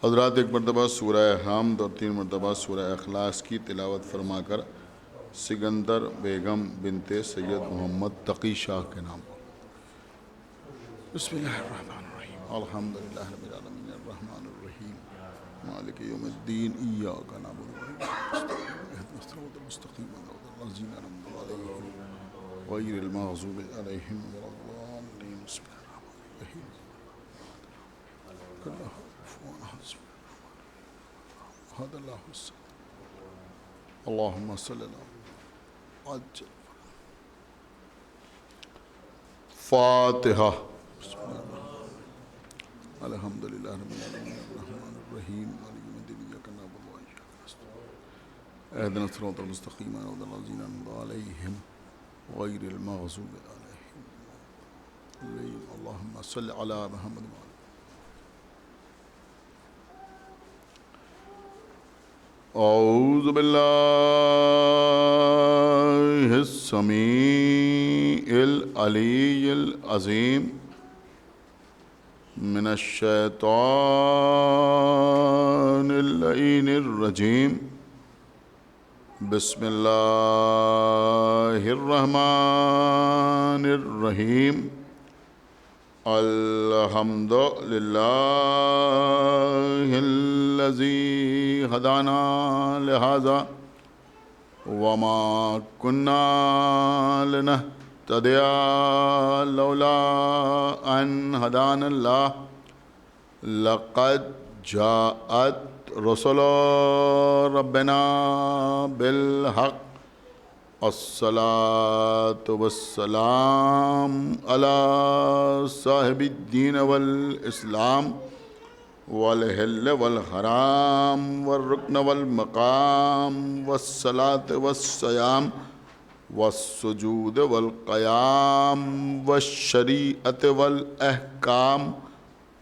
حضرات ایک مرتبہ سورہ حمد اور 3 مرتبہ سورہ اخلاص کی تلاوت فرما کر سکندر بیگم بنت سید محمد تقی شاہ کے نام پر بسم اللہ الرحمن الرحیم الحمدللہ رب العالمین الرحمن الرحیم مالک یوم الدین ایاک نعبد و ایاک نستعین اهدنا الصراط المستقیم صراط الذین انعمت علیہم غیر المغضوب علیہم ولا الضالین بسم اللہ الرحمن الرحیم اللہ هذا الله الصمد اللهم صل على عجل فاتحة بسم الله الحمد لله رب العالمين الرحمن الرحيم مالك يوم الدين إياك نعبد وإياك نستعين اهدنا الصراط المستقيم صراط الذين أنعمت عليهم غير المغضوب عليهم اللهم صل على محمد وعلى اعوذ باللہ السمیع العلی العظیم من الشیطان اللعین الرجیم بسم اللہ الرحمن الرحیم الحمد للہ الذی ہدانا لہذا وما كنا لنهتدي لولا ان هدانا الله لقد جاءت رسل ربنا بالحق الصلاة والسلام على صاحب الدين والإسلام والحل والحرام والركن والمقام والصلاة والصيام والسجود والقيام والشريعة والأحكام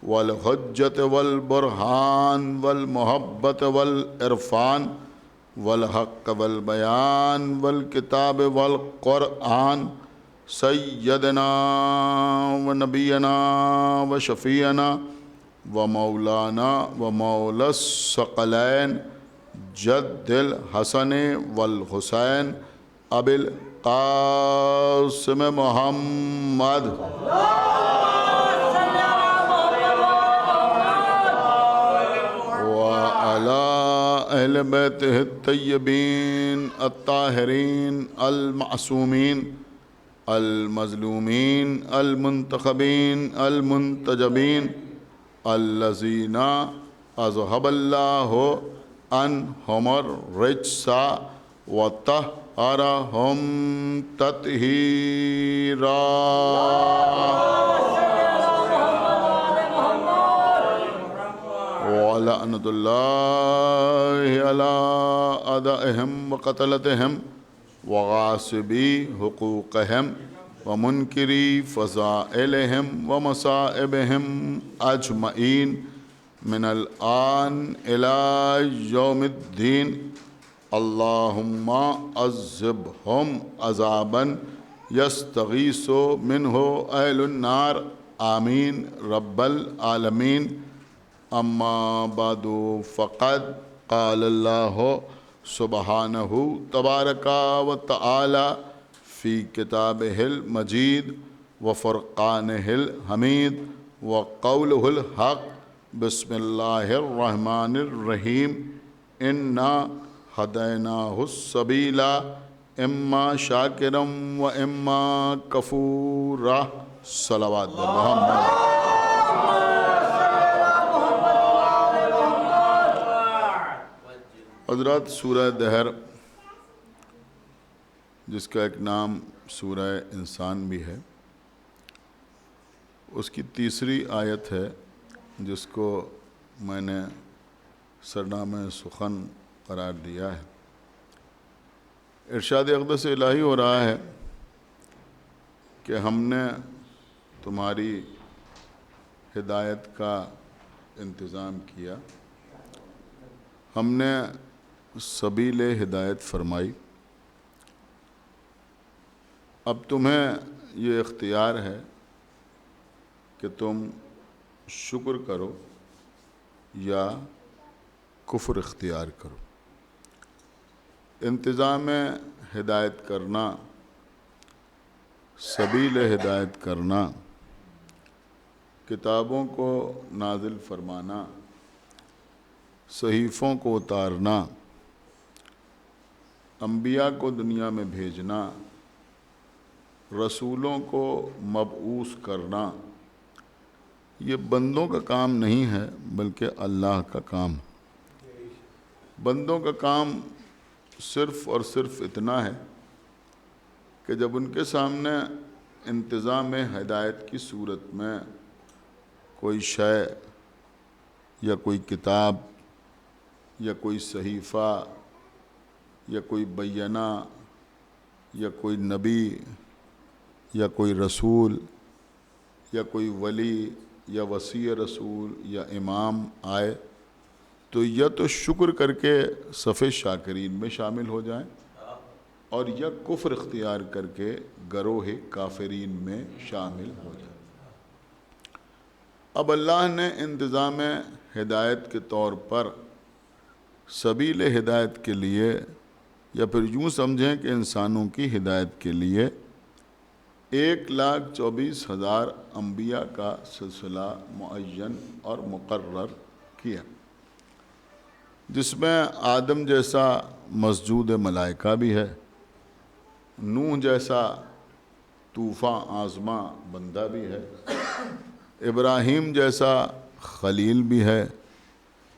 والحجة والبرهان والمحبة والعرفان والحق والبيان والكتاب والقرآن سيدنا ونبينا وشفيعنا ومولانا ومولا الثقلين جد الحسن والحسين أبي القاسم محمد وعلى أهل بيته الطيبين الطاهرين المعصومين المظلومين المنتخبين المنتجبين الذين أذهب الله عنهم الرجس وطهرهم تطهيرا ولعنة الله على أعدائهم وقتلتهم وغاصبي حقوقهم ومنكري فضائلهم ومصائبهم أجمعين من الآن إلى يوم الدين اللهم عذبهم عذابا يستغيث منه أهل النار آمين رب العالمين أما بعد فقد قال الله سبحانه تبارك وتعالى في كتابه المجيد وفرقانه الحميد وقوله الحق بسم الله الرحمن الرحيم إنا هديناه السبيل إما شاكرا وإما كفورا صلوات محمد حضرات سورہ دہر جس کا ایک نام سورہ انسان بھی ہے، اس کی تیسری آیت ہے جس کو میں نے سرنامہ سخن قرار دیا ہے۔ ارشاد اقدس الہی ہو رہا ہے کہ ہم نے تمہاری ہدایت کا انتظام کیا، ہم نے سبیل ہدایت فرمائی، اب تمہیں یہ اختیار ہے کہ تم شکر کرو یا کفر اختیار کرو۔ انتظام ہدایت کرنا، سبیل ہدایت کرنا، کتابوں کو نازل فرمانا، صحیفوں کو اتارنا، انبیاء کو دنیا میں بھیجنا، رسولوں کو مبعوث کرنا، یہ بندوں کا کام نہیں ہے بلکہ اللہ کا کام ہے۔ بندوں کا کام صرف اور صرف اتنا ہے کہ جب ان کے سامنے انتظام ہدایت کی صورت میں کوئی شے یا کوئی کتاب یا کوئی صحیفہ یا کوئی بینہ یا کوئی نبی یا کوئی رسول یا کوئی ولی یا وصی رسول یا امام آئے تو یا تو شکر کر کے صف شاکرین میں شامل ہو جائیں اور یا کفر اختیار کر کے گروہ کافرین میں شامل ہو جائیں۔ اب اللہ نے انتظام ہدایت کے طور پر سبیل ہدایت کے لیے، یا پھر یوں سمجھیں کہ انسانوں کی ہدایت کے لیے 1,24,000 انبیاء کا سلسلہ معین اور مقرر کیا، جس میں آدم جیسا مسجود ملائکہ بھی ہے، نوح جیسا طوفاں آزما بندہ بھی ہے، ابراہیم جیسا خلیل بھی ہے،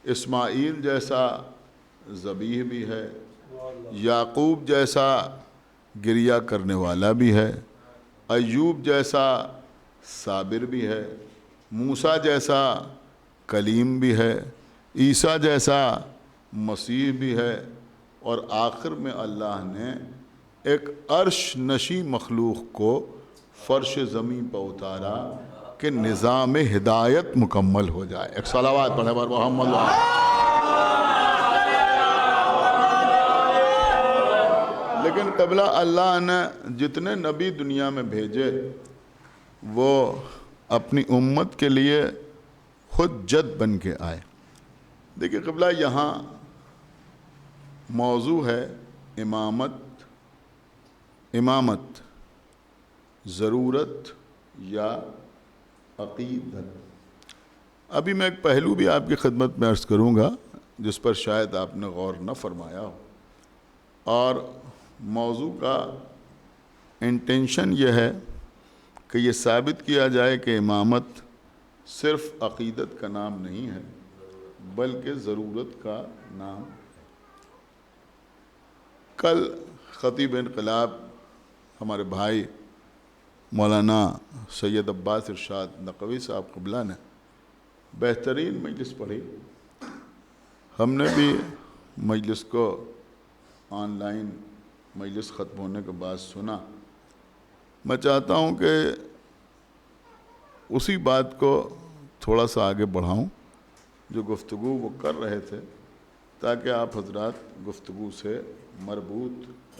اسماعیل جیسا ذبیح بھی ہے، یعقوب جیسا گریہ کرنے والا بھی ہے، ایوب جیسا صابر بھی ہے، موسیٰ جیسا کلیم بھی ہے، عیسیٰ جیسا مسیح بھی ہے، اور آخر میں اللہ نے ایک عرش نشی مخلوق کو فرش زمین پر اتارا کہ نظام ہدایت مکمل ہو جائے۔ ایک صلوات پڑھے بر محمد۔ لیکن قبلہ اللہ نے جتنے نبی دنیا میں بھیجے وہ اپنی امت کے لیے حجت بن کے آئے۔ دیکھیں قبلہ یہاں موضوع ہے امامت، ضرورت یا عقیدت۔ ابھی میں ایک پہلو بھی آپ کی خدمت میں عرض کروں گا جس پر شاید آپ نے غور نہ فرمایا ہو، اور موضوع کا انٹینشن یہ ہے کہ یہ ثابت کیا جائے کہ امامت صرف عقیدت کا نام نہیں ہے بلکہ ضرورت کا نام ہے۔ کل خطیب انقلاب ہمارے بھائی مولانا سید عباس ارشاد نقوی صاحب قبلہ نے بہترین مجلس پڑھی۔ ہم نے بھی مجلس کو آن لائن مجلس ختم ہونے کے بعد سنا۔ میں چاہتا ہوں کہ اسی بات کو تھوڑا سا آگے بڑھاؤں جو گفتگو وہ کر رہے تھے، تاکہ آپ حضرات گفتگو سے مربوط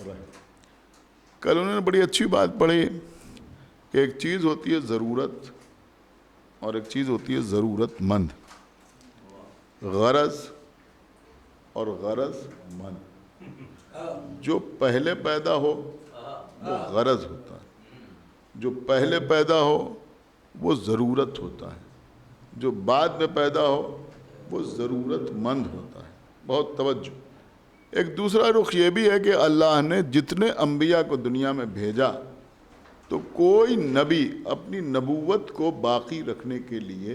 رہیں۔ کل انہوں نے بڑی اچھی بات پڑھی کہ ایک چیز ہوتی ہے ضرورت اور ایک چیز ہوتی ہے ضرورت مند، غرض اور غرض مند۔ جو پہلے پیدا ہو وہ غرض ہوتا ہے، جو پہلے پیدا ہو وہ ضرورت ہوتا ہے، جو بعد میں پیدا ہو وہ ضرورت مند ہوتا ہے۔ بہت توجہ۔ ایک دوسرا رخ یہ بھی ہے کہ اللہ نے جتنے انبیاء کو دنیا میں بھیجا تو کوئی نبی اپنی نبوت کو باقی رکھنے کے لیے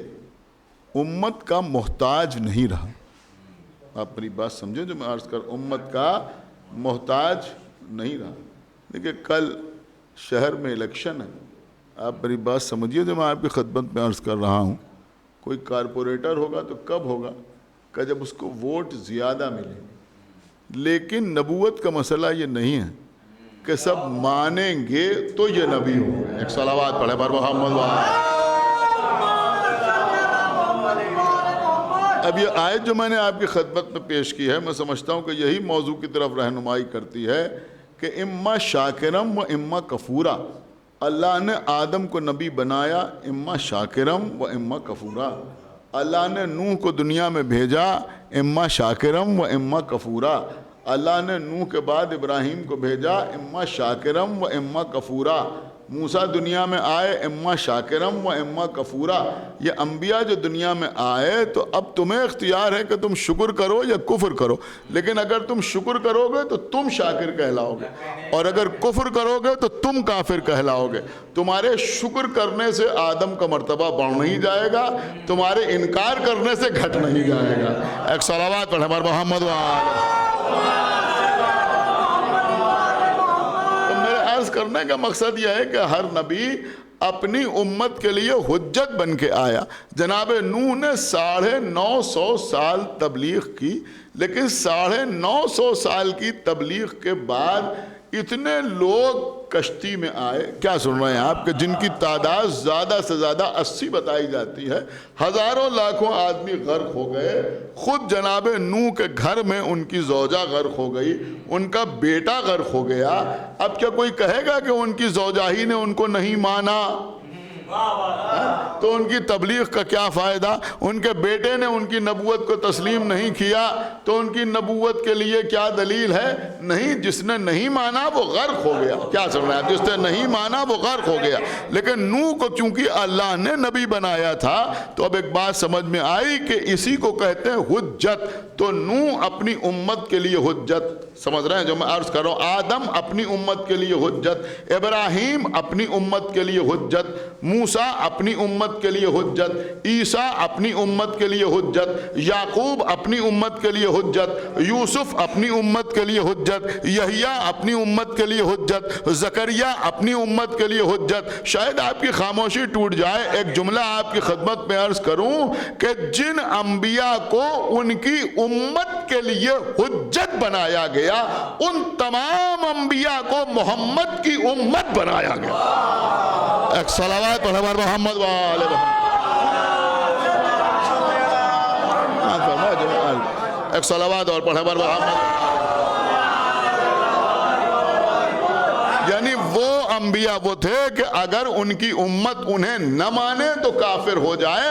امت کا محتاج نہیں رہا۔ آپ میری بات سمجھیں جو میں عرض کر، امت کا محتاج نہیں رہا۔ دیکھیں کل شہر میں الیکشن ہے، آپ میری بات سمجھیے جو میں آپ کی خدمت میں عرض کر رہا ہوں۔ کوئی کارپوریٹر ہوگا تو کب ہوگا کہ جب اس کو ووٹ زیادہ ملے، لیکن نبوت کا مسئلہ یہ نہیں ہے کہ سب مانیں گے تو یہ نبی ہوگا۔ ایک صلوات پڑھے بر محمد۔ اب یہ آیت جو میں نے آپ کی خدمت میں پیش کی ہے، میں سمجھتا ہوں کہ یہی موضوع کی طرف رہنمائی کرتی ہے کہ اما شاکرم و اما کفورا۔ اللہ نے آدم کو نبی بنایا اما شاکرم و اما کفورا۔ اللہ نے نوح کو دنیا میں بھیجا اما شاکرم و اما کفورا. اللہ نے نوح کے بعد ابراہیم کو بھیجا اما شاکرم و اما کفورا. موسیٰ دنیا میں آئے اما شاکرم و اما کفورا. یہ انبیاء جو دنیا میں آئے تو اب تمہیں اختیار ہے کہ تم شکر کرو یا کفر کرو. لیکن اگر تم شکر کرو گے تو تم شاکر کہلاؤ گے، اور اگر کفر کرو گے تو تم کافر کہلاؤ گے. تمہارے شکر کرنے سے آدم کا مرتبہ بڑھ نہیں جائے گا، تمہارے انکار کرنے سے گھٹ نہیں جائے گا. ایک صلوات پڑھ ہمارے محمد کرنے کا مقصد یہ ہے کہ ہر نبی اپنی امت کے لیے حجت بن کے آیا. جناب نوح نے 950 سال تبلیغ کی، لیکن 950 سال کی تبلیغ کے بعد اتنے لوگ کشتی میں آئے. کیا سن رہے ہیں آپ کہ جن کی تعداد زیادہ سے زیادہ 80 بتائی جاتی ہے. ہزاروں لاکھوں آدمی غرق ہو گئے. خود جناب نوح کے گھر میں ان کی زوجہ غرق ہو گئی، ان کا بیٹا غرق ہو گیا. اب کیا کوئی کہے گا کہ ان کی زوجہ ہی نے ان کو نہیں مانا تو ان کی تبلیغ کا کیا فائدہ؟ ان کے بیٹے نے ان کی نبوت کو تسلیم نہیں کیا تو ان کی نبوت کے لیے کیا دلیل ہے؟ نہیں. جس نے نہیں مانا وہ غرق ہو گیا. کیا سن رہے ہیں؟ جس نے نہیں مانا وہ غرق ہو گیا. لیکن نوح کو چونکہ اللہ نے نبی بنایا تھا تو اب ایک بات سمجھ میں آئی کہ اسی کو کہتے ہیں حجت. تو نوح اپنی امت کے لیے حجت، سمجھ رہے ہیں جو میں عرض کر رہا ہوں؟ آدم اپنی امت کے لیے حجت، ابراہیم اپنی امت کے لیے حجت، موسیٰ اپنی امت کے لیے حجت، عیسیٰ اپنی امت کے لیے حجت، یعقوب اپنی امت کے لیے حجت، یوسف اپنی امت کے لیے حجت، یحییٰ اپنی امت کے لیے حجت، زکریا اپنی امت کے لیے حجت. شاید آپ کی خاموشی ٹوٹ جائے، ایک جملہ آپ کی خدمت میں عرض کروں کہ جن انبیاء کو ان کی امت کے لیے حجت بنایا گیا ان تمام انبیاء کو محمد کی امت بنایا گیا. ایک صلوات پڑھ ہمارے محمد والے محمد. ایک صلوات اور پڑھ ہمارے محمد. یعنی وہ انبیاء وہ تھے کہ اگر ان کی امت انہیں نہ مانے تو کافر ہو جائے،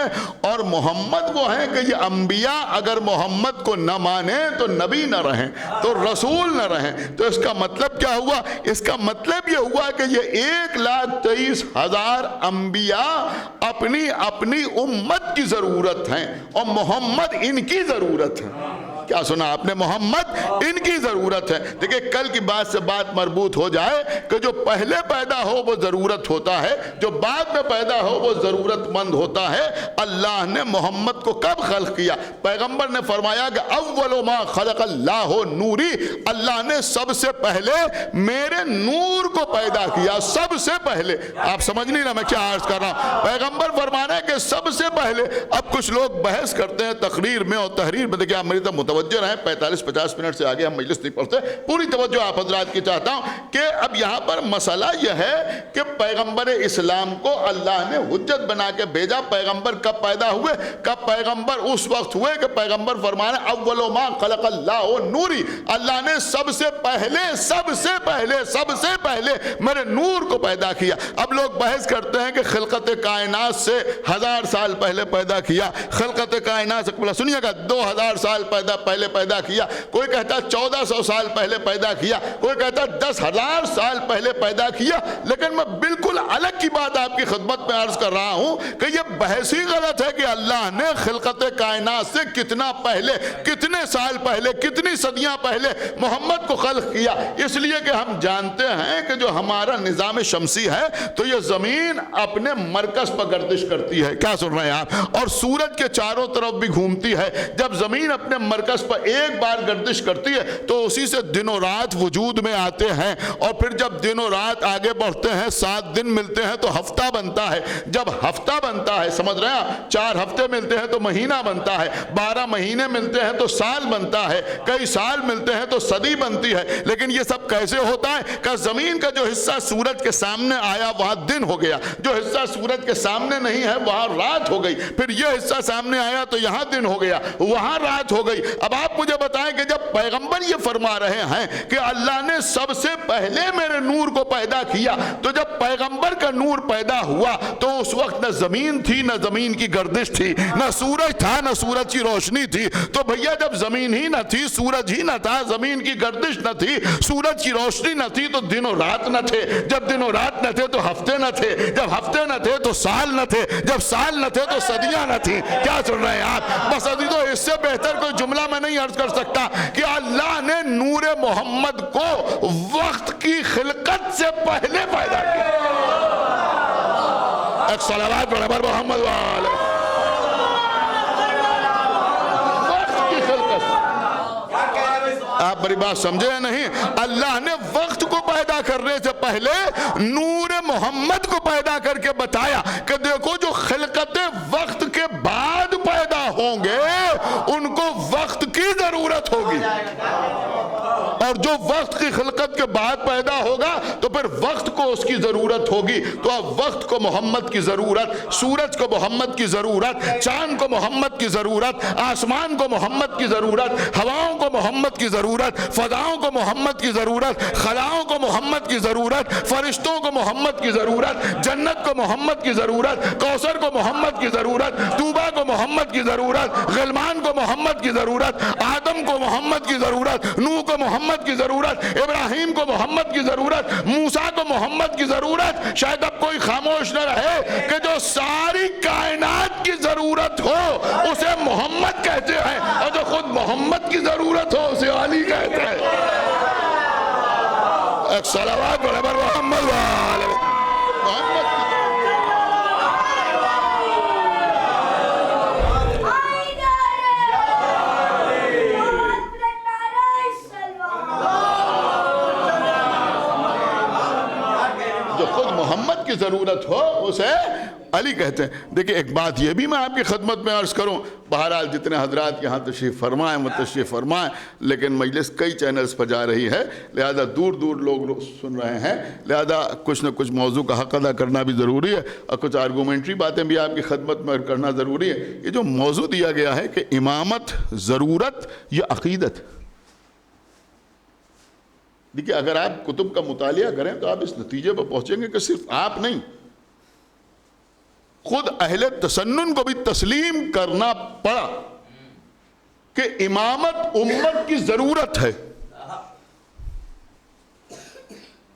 اور محمد وہ ہیں کہ یہ انبیاء اگر محمد کو نہ مانے تو نبی نہ رہیں، تو رسول نہ رہیں. تو اس کا مطلب کیا ہوا؟ اس کا مطلب یہ ہوا کہ یہ 1,23,000 انبیاء اپنی اپنی امت کی ضرورت ہیں اور محمد ان کی ضرورت ہے. کیا سنا آپ نے؟ محمد ان کی ضرورت ہے. دیکھیں کل کی بات سے بات مربوط ہو جائے کہ جو پہلے پیدا ہو وہ ضرورت ہوتا ہے، جو بعد میں پیدا ہو وہ ضرورت مند ہوتا ہے. اللہ نے محمد کو کب خلق کیا؟ پیغمبر نے فرمایا کہ اول ما خلق اللہ نوری، اللہ نے سب سے پہلے میرے نور کو پیدا کیا. سب سے پہلے. آپ سمجھ نہیں رہا میں کیا عرض کر رہا ہوں؟ پیغمبر فرمانا ہے کہ سب سے پہلے. اب کچھ لوگ بحث کرتے ہیں تقریر میں اور تحریر میں. دیکھیں آپ میری طرف متوجہ رہیں، 45-50 منٹ سے آگے ہم مجلس نہیں پڑھتے. پوری توجہ آپ حضرات کی چاہتا ہوں کہ اب یہاں پر مسئلہ یہ ہے کہ پیغمبر اسلام کو اللہ نے حجت بنا کے بھیجا. پیغمبر کب پیدا ہوئے؟ کب پیغمبر اس وقت ہوئے کہ پیغمبر فرمانا اول ما خلق اللہ نوری، اللہ نے سب سے پہلے میرے نور کو پیدا کیا. اب لوگ بحث کرتے ہیں کہ خلقت کائنات سے 1000 سال پہلے پیدا کیا، خلقت کائنات سے سنیے گا 2000 سال پہلے پیدا کیا، کوئی کہتا 1400 سال پہلے پیدا کیا، کوئی کہتا 10,000 سال پہلے پیدا کیا. لیکن میں بالکل الگ کی بات آپ کی خدمت میں عرض کر رہا ہوں کہ یہ بحث ہی غلط ہے کہ اللہ نے خلقت کائنات سے کتنا پہلے، کتنے سال پہلے، کتنی صدیاں پہلے محمد کو خلق کیا. اس لیے کہ ہم جانتے ہیں کہ جو ہمارا نظام شمسی ہے تو یہ زمین اپنے مرکز پر گردش کرتی ہے. کیا سن رہے ہیں آپ؟ اور سورج کے چاروں طرف بھی گھومتی ہے. جب زمین اپنے مرکز پر ایک بار گردش کرتی ہے تو اسی سے دن و رات وجود میں آتے ہیں، اور پھر جب دن و رات آگے بڑھتے ہیں 7 دن ملتے ہیں تو ہفتہ بنتا ہے. جب ہفتہ بنتا ہے، سمجھ رہے ہیں، 4 ہفتے ملتے ہیں تو مہینہ بنتا ہے، 12 مہینے ملتے ہیں تو سال بنتا ہے، کئی سال ملتے ہیں تو صدی بنتی ہے. لیکن یہ سب کیسے ہوتا ہے کہ زمین کا جو حصہ سورج کے سامنے آیا وہاں دن ہو گیا، جو حصہ سورج کے سامنے نہیں ہے وہاں رات ہو گئی، پھر یہ حصہ سامنے آیا تو یہاں دن ہو گیا، وہاں رات ہو گئی. اب آپ مجھے بتائیں کہ جب پیغمبر یہ فرما رہے ہیں کہ اللہ نے سب سے پہلے میرے نور کو پیدا کیا، تو جب پیغمبر کا نور پیدا ہوا تو اس وقت نہ زمین تھی، نہ زمین کی گردش تھی، نہ سورج تھا، نہ سورج کی روشنی تھی. تو بھیا جب زمین ہی نہ تھی، سورج ہی نہ تھا، زمین کی گردش نہ تھی، سورج کی روشنی نہ تھی، تو دن و رات نہ تھے. جب دن و رات نہ تھے تو ہفتے نہ تھے، جب ہفتے نہ تھے تو سال نہ تھے، جب سال نہ تھے تو صدیاں نہ تھیں. کیا سن رہے ہیں آپ؟ بس عزیزو اس سے بہتر کوئی جملہ میں نہیں عرض کر سکتا کہ اللہ نے نور محمد کو وقت کی خلقت سے پہلے پیدا کیا. ایک صلوات پڑھیں بر محمد وآلہ. وقت کی خلقت. آپ بڑی بات سمجھے یا نہیں؟ اللہ نے وقت کو پیدا کرنے سے پہلے نور محمد کو پیدا کر کے بتایا کہ دیکھو جو خلقتیں وقت کے بعد پیدا ہوں گے ان کو وقت کی ضرورت ہوگی، اور جو وقت کی خلقت کے بعد پیدا ہوگا تو پھر وقت کو اس کی ضرورت ہوگی. تو اب وقت کو محمد کی ضرورت، سورج کو محمد کی ضرورت، چاند کو محمد کی ضرورت، آسمان کو محمد کی ضرورت، ہواؤں کو محمد کی ضرورت، فضاؤں کو محمد کی ضرورت، خلاؤں کو محمد کی ضرورت، فرشتوں کو محمد کی ضرورت، جنت کو محمد کی ضرورت، کوثر کو محمد کی ضرورت، طوبہ کو محمد کی ضرورت، غلمان کو محمد کی ضرورت، آدم کو محمد کی ضرورت، نوح کو محمد کی ضرورت، ابراہیم کو محمد کی ضرورت، موسیٰ کو محمد کی ضرورت. شاید اب کوئی خاموش نہ رہے کہ جو ساری کائنات کی ضرورت ہو اسے محمد کہتے ہیں، اور جو خود محمد کی ضرورت ہو اسے علی کہتے ہیں. ایک صلوات پڑھیں بر محمد وآلہ. محمد کی جو خود محمد کی ضرورت ہو اسے علی کہتے ہیں. دیکھیں ایک بات یہ بھی میں آپ کی خدمت میں عرض کروں، بہرحال جتنے حضرات یہاں تشریف فرمائیں وہ تشریف فرمائیں، لیکن مجلس کئی چینلز پر جا رہی ہے، لہذا دور دور لوگ سن رہے ہیں، لہذا کچھ نہ کچھ موضوع کا حق ادا کرنا بھی ضروری ہے، اور کچھ آرگومنٹری باتیں بھی آپ کی خدمت میں کرنا ضروری ہے. یہ جو موضوع دیا گیا ہے کہ امامت ضرورت یا عقیدت، دیکھیں اگر آپ کتب کا مطالعہ کریں تو آپ اس نتیجے پر پہنچیں گے کہ صرف آپ نہیں، خود اہل تسنن کو بھی تسلیم کرنا پڑا کہ امامت امت کی ضرورت ہے.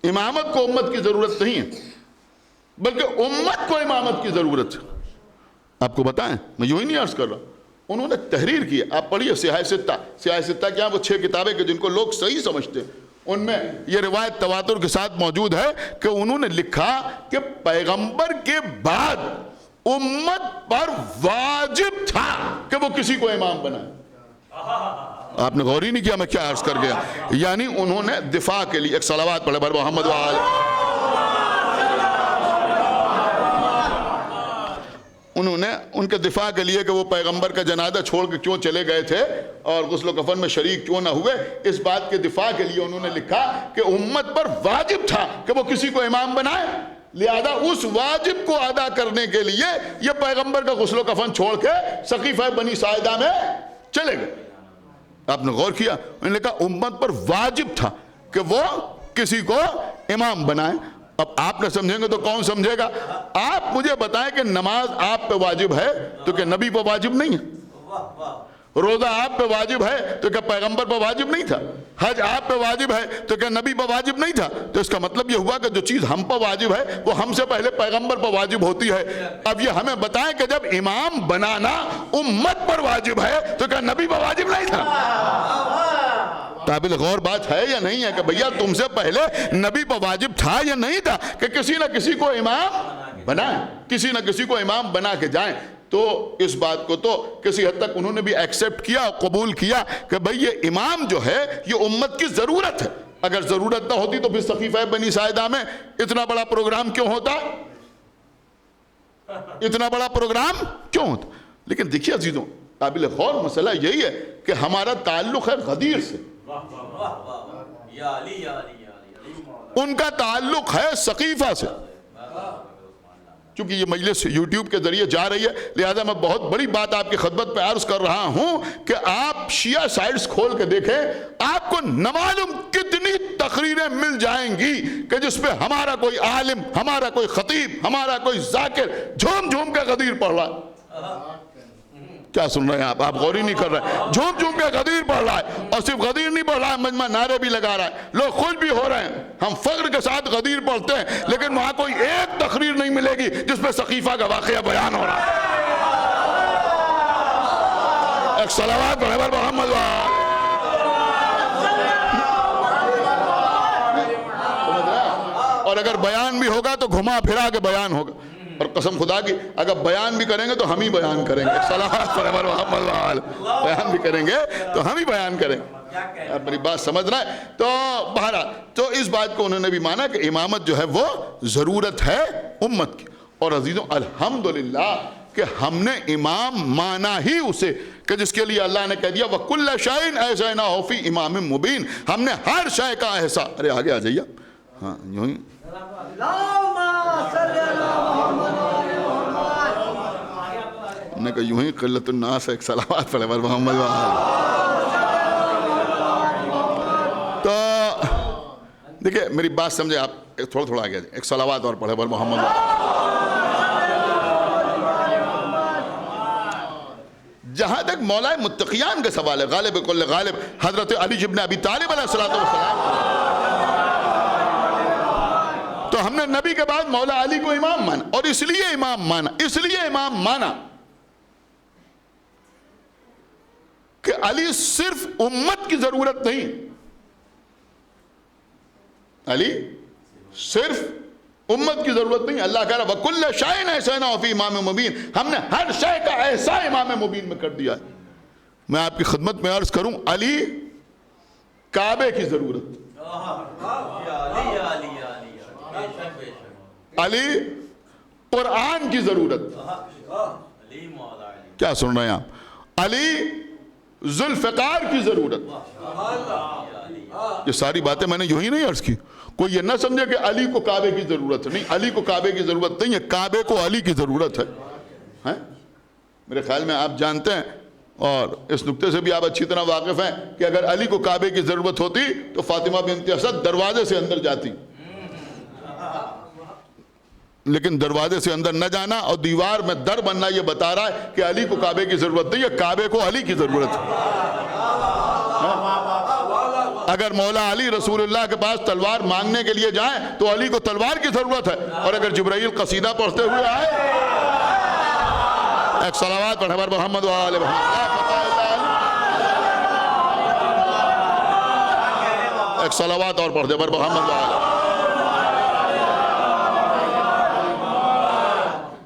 امامت کو امت کی ضرورت نہیں ہے بلکہ امت کو امامت کی ضرورت ہے. آپ کو بتائیں، میں یوں ہی نہیں عرض کر رہا، انہوں نے تحریر کی، آپ پڑھیے سیاہ ستہ. سیاہ ستہ کیا؟ وہ 6 کتابیں کہ جن کو لوگ صحیح سمجھتے ہیں، ان میں یہ روایت تواتر کے ساتھ موجود ہے کہ انہوں نے لکھا کہ پیغمبر کے بعد امت پر واجب تھا کہ وہ کسی کو امام بنائے. آپ نے غور ہی نہیں کیا میں کیا عرض کر گیا. یعنی انہوں نے دفاع کے لیے، ایک صلوات پڑھے بر محمد وآلہ. انہوں نے ان کے دفاع کے لیے کہ وہ پیغمبر کا جنازہ چھوڑ کے کیوں چلے گئے تھے اور غسل و کفن میں شریک کیوں نہ ہوئے، اس بات کے دفاع کے لیے انہوں نے لکھا کہ امت پر واجب تھا کہ وہ کسی کو امام بنائے، لہذا اس واجب کو ادا کرنے کے لیے یہ پیغمبر کا غسل و کفن چھوڑ کے سقیفہ بنی ساعدہ میں چلے گئے. آپ نے غور کیا؟ انہوں نے کہا امت پر واجب تھا کہ وہ کسی کو امام بنائے. اب آپ نہ سمجھیں گے تو کون سمجھے گا؟ آپ مجھے بتائیں کہ نماز آپ پہ واجب ہے تو کہ نبی پہ واجب نہیں ہے؟ روزہ آپ پہ واجب ہے تو کیا پیغمبر پہ واجب نہیں تھا؟ حج آپ پہ واجب ہے تو کیا نبی پہ واجب نہیں تھا؟ تو اس کا مطلب یہ ہوا کہ جو چیز ہم پہ واجب ہے وہ ہم سے پہلے پیغمبر پہ واجب ہوتی ہے. اب یہ ہمیں بتائیں کہ جب امام بنانا امت پر واجب ہے تو کیا نبی پہ واجب نہیں تھا؟ قابل غور بات ہے یا نہیں ہے کہ بھیا تم سے پہلے نبی پہ واجب تھا یا نہیں تھا کہ کسی نہ کسی کو امام بنائیں، کسی نہ کسی کو امام بنا کے جائیں؟ تو اس بات کو تو کسی حد تک انہوں نے بھی ایکسیپٹ کیا، قبول کیا کہ بھئی یہ امام جو ہے یہ امت کی ضرورت ہے. اگر ضرورت نہ ہوتی تو پھر سقیفہ بنی ساعدہ میں اتنا بڑا پروگرام کیوں ہوتا؟ اتنا بڑا پروگرام کیوں ہوتا؟ لیکن دیکھیے عزیزوں، قابل غور مسئلہ یہی ہے کہ ہمارا تعلق ہے غدیر سے، ان کا تعلق ہے سقیفہ سے. چونکہ یہ مجلس یوٹیوب کے ذریعے جا رہی ہے لہذا میں بہت بڑی بات آپ کی خدمت پہ عرض کر رہا ہوں کہ آپ آپ شیعہ سائٹس کھول کے دیکھیں، آپ کو نہ معلوم کتنی تقریریں مل جائیں گی کہ جس پہ ہمارا کوئی عالم، ہمارا کوئی خطیب، ہمارا کوئی ذاکر جھوم جھوم کے غدیر پڑھ رہا ہے۔ کیا سن رہے ہیں آپ غور ہی نہیں کر رہے ہیں۔ جھوم جھوم کے غدیر پڑھ رہا ہے، اور صرف غدیر نہیں پڑھ رہا ہے، مجمع نعرے بھی لگا رہا ہے، لوگ خوش بھی ہو رہے ہیں۔ ہم فخر کے ساتھ غدیر پڑھتے ہیں، لیکن وہاں کوئی ایک تقریر نہیں ملے گی جس پہ سقیفہ کا واقعہ بیان ہو رہا ہے۔ ایک صلوات پڑھے بر محمد اور اگر بیان بھی ہوگا تو گھما پھرا کے بیان ہوگا، اور قسم خدا کی اگر بیان بھی کریں گے تو ہم ہی بیان کریں گے۔ صلوات پڑھے بر محمد، بیان بھی کریں گے تو ہم ہی بیان کریں گے۔ آپ میری بات سمجھ رہا ہے؟ تو بہرحال تو اس بات کو انہوں نے بھی مانا کہ امامت جو ہے وہ ضرورت ہے امت کی، اور عزیزوں الحمدللہ کہ ہم نے امام مانا ہی اسے کہ جس کے لیے اللہ نے کہہ دیا وَكُلَّ شَيْءٍ أَحْصَيْنَاهُ فِي إِمَامٍ مُبِينٍ، ہم نے ہر شے کا احصاء، ارے آگے آ جائیے، ہاں یوں ہی نے کہا یوں ہی قلت الناس، ایک صلوات پڑھے بر محمد۔ تو دیکھیں میری بات سمجھے آپ، تھوڑا تھوڑا آگے ایک صلوات اور پڑھے بر محمد۔ جہاں تک مولا متقیان کا سوال ہے، غالب کل غالب حضرت علی ابن ابی طالب علیہ السلام، تو ہم نے نبی کے بعد مولا علی کو امام مانا، اور اس لیے امام مانا کہ علی صرف امت کی ضرورت نہیں، علی صرف امت کی ضرورت نہیں، اللہ کہہ رہا وَكُلَّ شَيْءٍ أَحْصَيْنَاهُ فِي إِمَامٍ مُبِينٍ، ہم نے ہر شے کا احصاء امام مبین میں کر دیا ہے۔ میں آپ کی خدمت میں عرض کروں، علی کعبے کی ضرورت، علی قرآن کی ضرورت، کیا سن رہے ہیں آپ، علی ذوالفقار کی ضرورت۔ یہ ساری باتیں میں نے یوں ہی نہیں عرض کی، کوئی یہ نہ سمجھے کہ علی کو کعبے کی ضرورت ہے، نہیں، علی کو کعبے کی ضرورت نہیں ہے، کعبے کو علی کی ضرورت ہے۔ میرے خیال میں آپ جانتے ہیں، اور اس نقطے سے بھی آپ اچھی طرح واقف ہیں کہ اگر علی کو کعبے کی ضرورت ہوتی تو فاطمہ بنت اسد دروازے سے اندر جاتی، لیکن دروازے سے اندر نہ جانا اور دیوار میں در بننا یہ بتا رہا ہے کہ علی کو کعبے کی ضرورت نہیں ہے، کعبے کو علی کی ضرورت ہے۔ اگر مولا علی رسول اللہ کے پاس تلوار مانگنے کے لیے جائیں تو علی کو تلوار کی ضرورت ہے، اور اگر جبرائیل قصیدہ پڑھتے ہوئے آئے، ایک صلوات پڑھے بر محمد و آل محمد، ایک صلوات اور پڑھ دے بر محمد و آل۔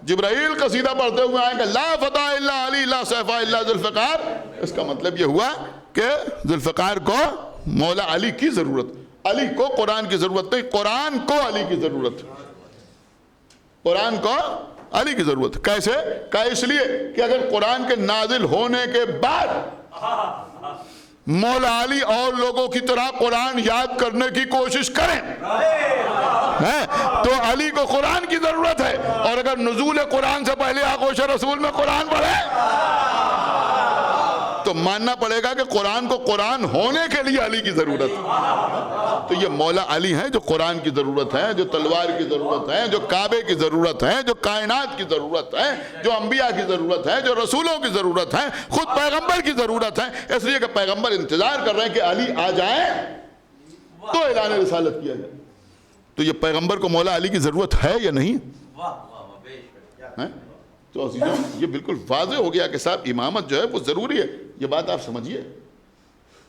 جبرائیل قصیدہ پڑھتے ہوئے آئیں کہ لا فتح الا علی لا سیف الا ذوالفقار، اس کا مطلب یہ ہوا کہ ذوالفقار کو مولا علی کی ضرورت، علی کو قرآن کی ضرورت نہیں، قرآن کو علی کی ضرورت، قرآن کو علی کی ضرورت۔ کیسے؟ کہ اس لیے کہ اگر قرآن کے نازل ہونے کے بعد مولا علی اور لوگوں کی طرح قرآن یاد کرنے کی کوشش کریں تو علی کو قرآن کی ضرورت ہے، اور اگر نزول قرآن سے پہلے آغوش رسول میں قرآن پڑھے تو ماننا پڑے گا کہ قرآن کو قرآن ہونے کے لیے علی کی ضرورت ہے۔ تو یہ مولا علی ہیں جو قرآن کی ضرورت ہے، جو تلوار کی ضرورت ہے، جو کعبے کی ضرورت ہے، جو کائنات کی ضرورت ہے، جو انبیاء کی ضرورت ہے، جو رسولوں کی ضرورت ہے، خود پیغمبر کی ضرورت ہے، اس لیے کہ پیغمبر انتظار کر رہے ہیں کہ علی آ جائیں تو اعلان رسالت کیا جائے۔ تو یہ پیغمبر کو مولا علی کی ضرورت ہے یا نہیں؟ تو عزیزوں یہ بالکل واضح ہو گیا کہ صاحب امامت جو ہے وہ ضروری ہے، یہ بات آپ سمجھیے۔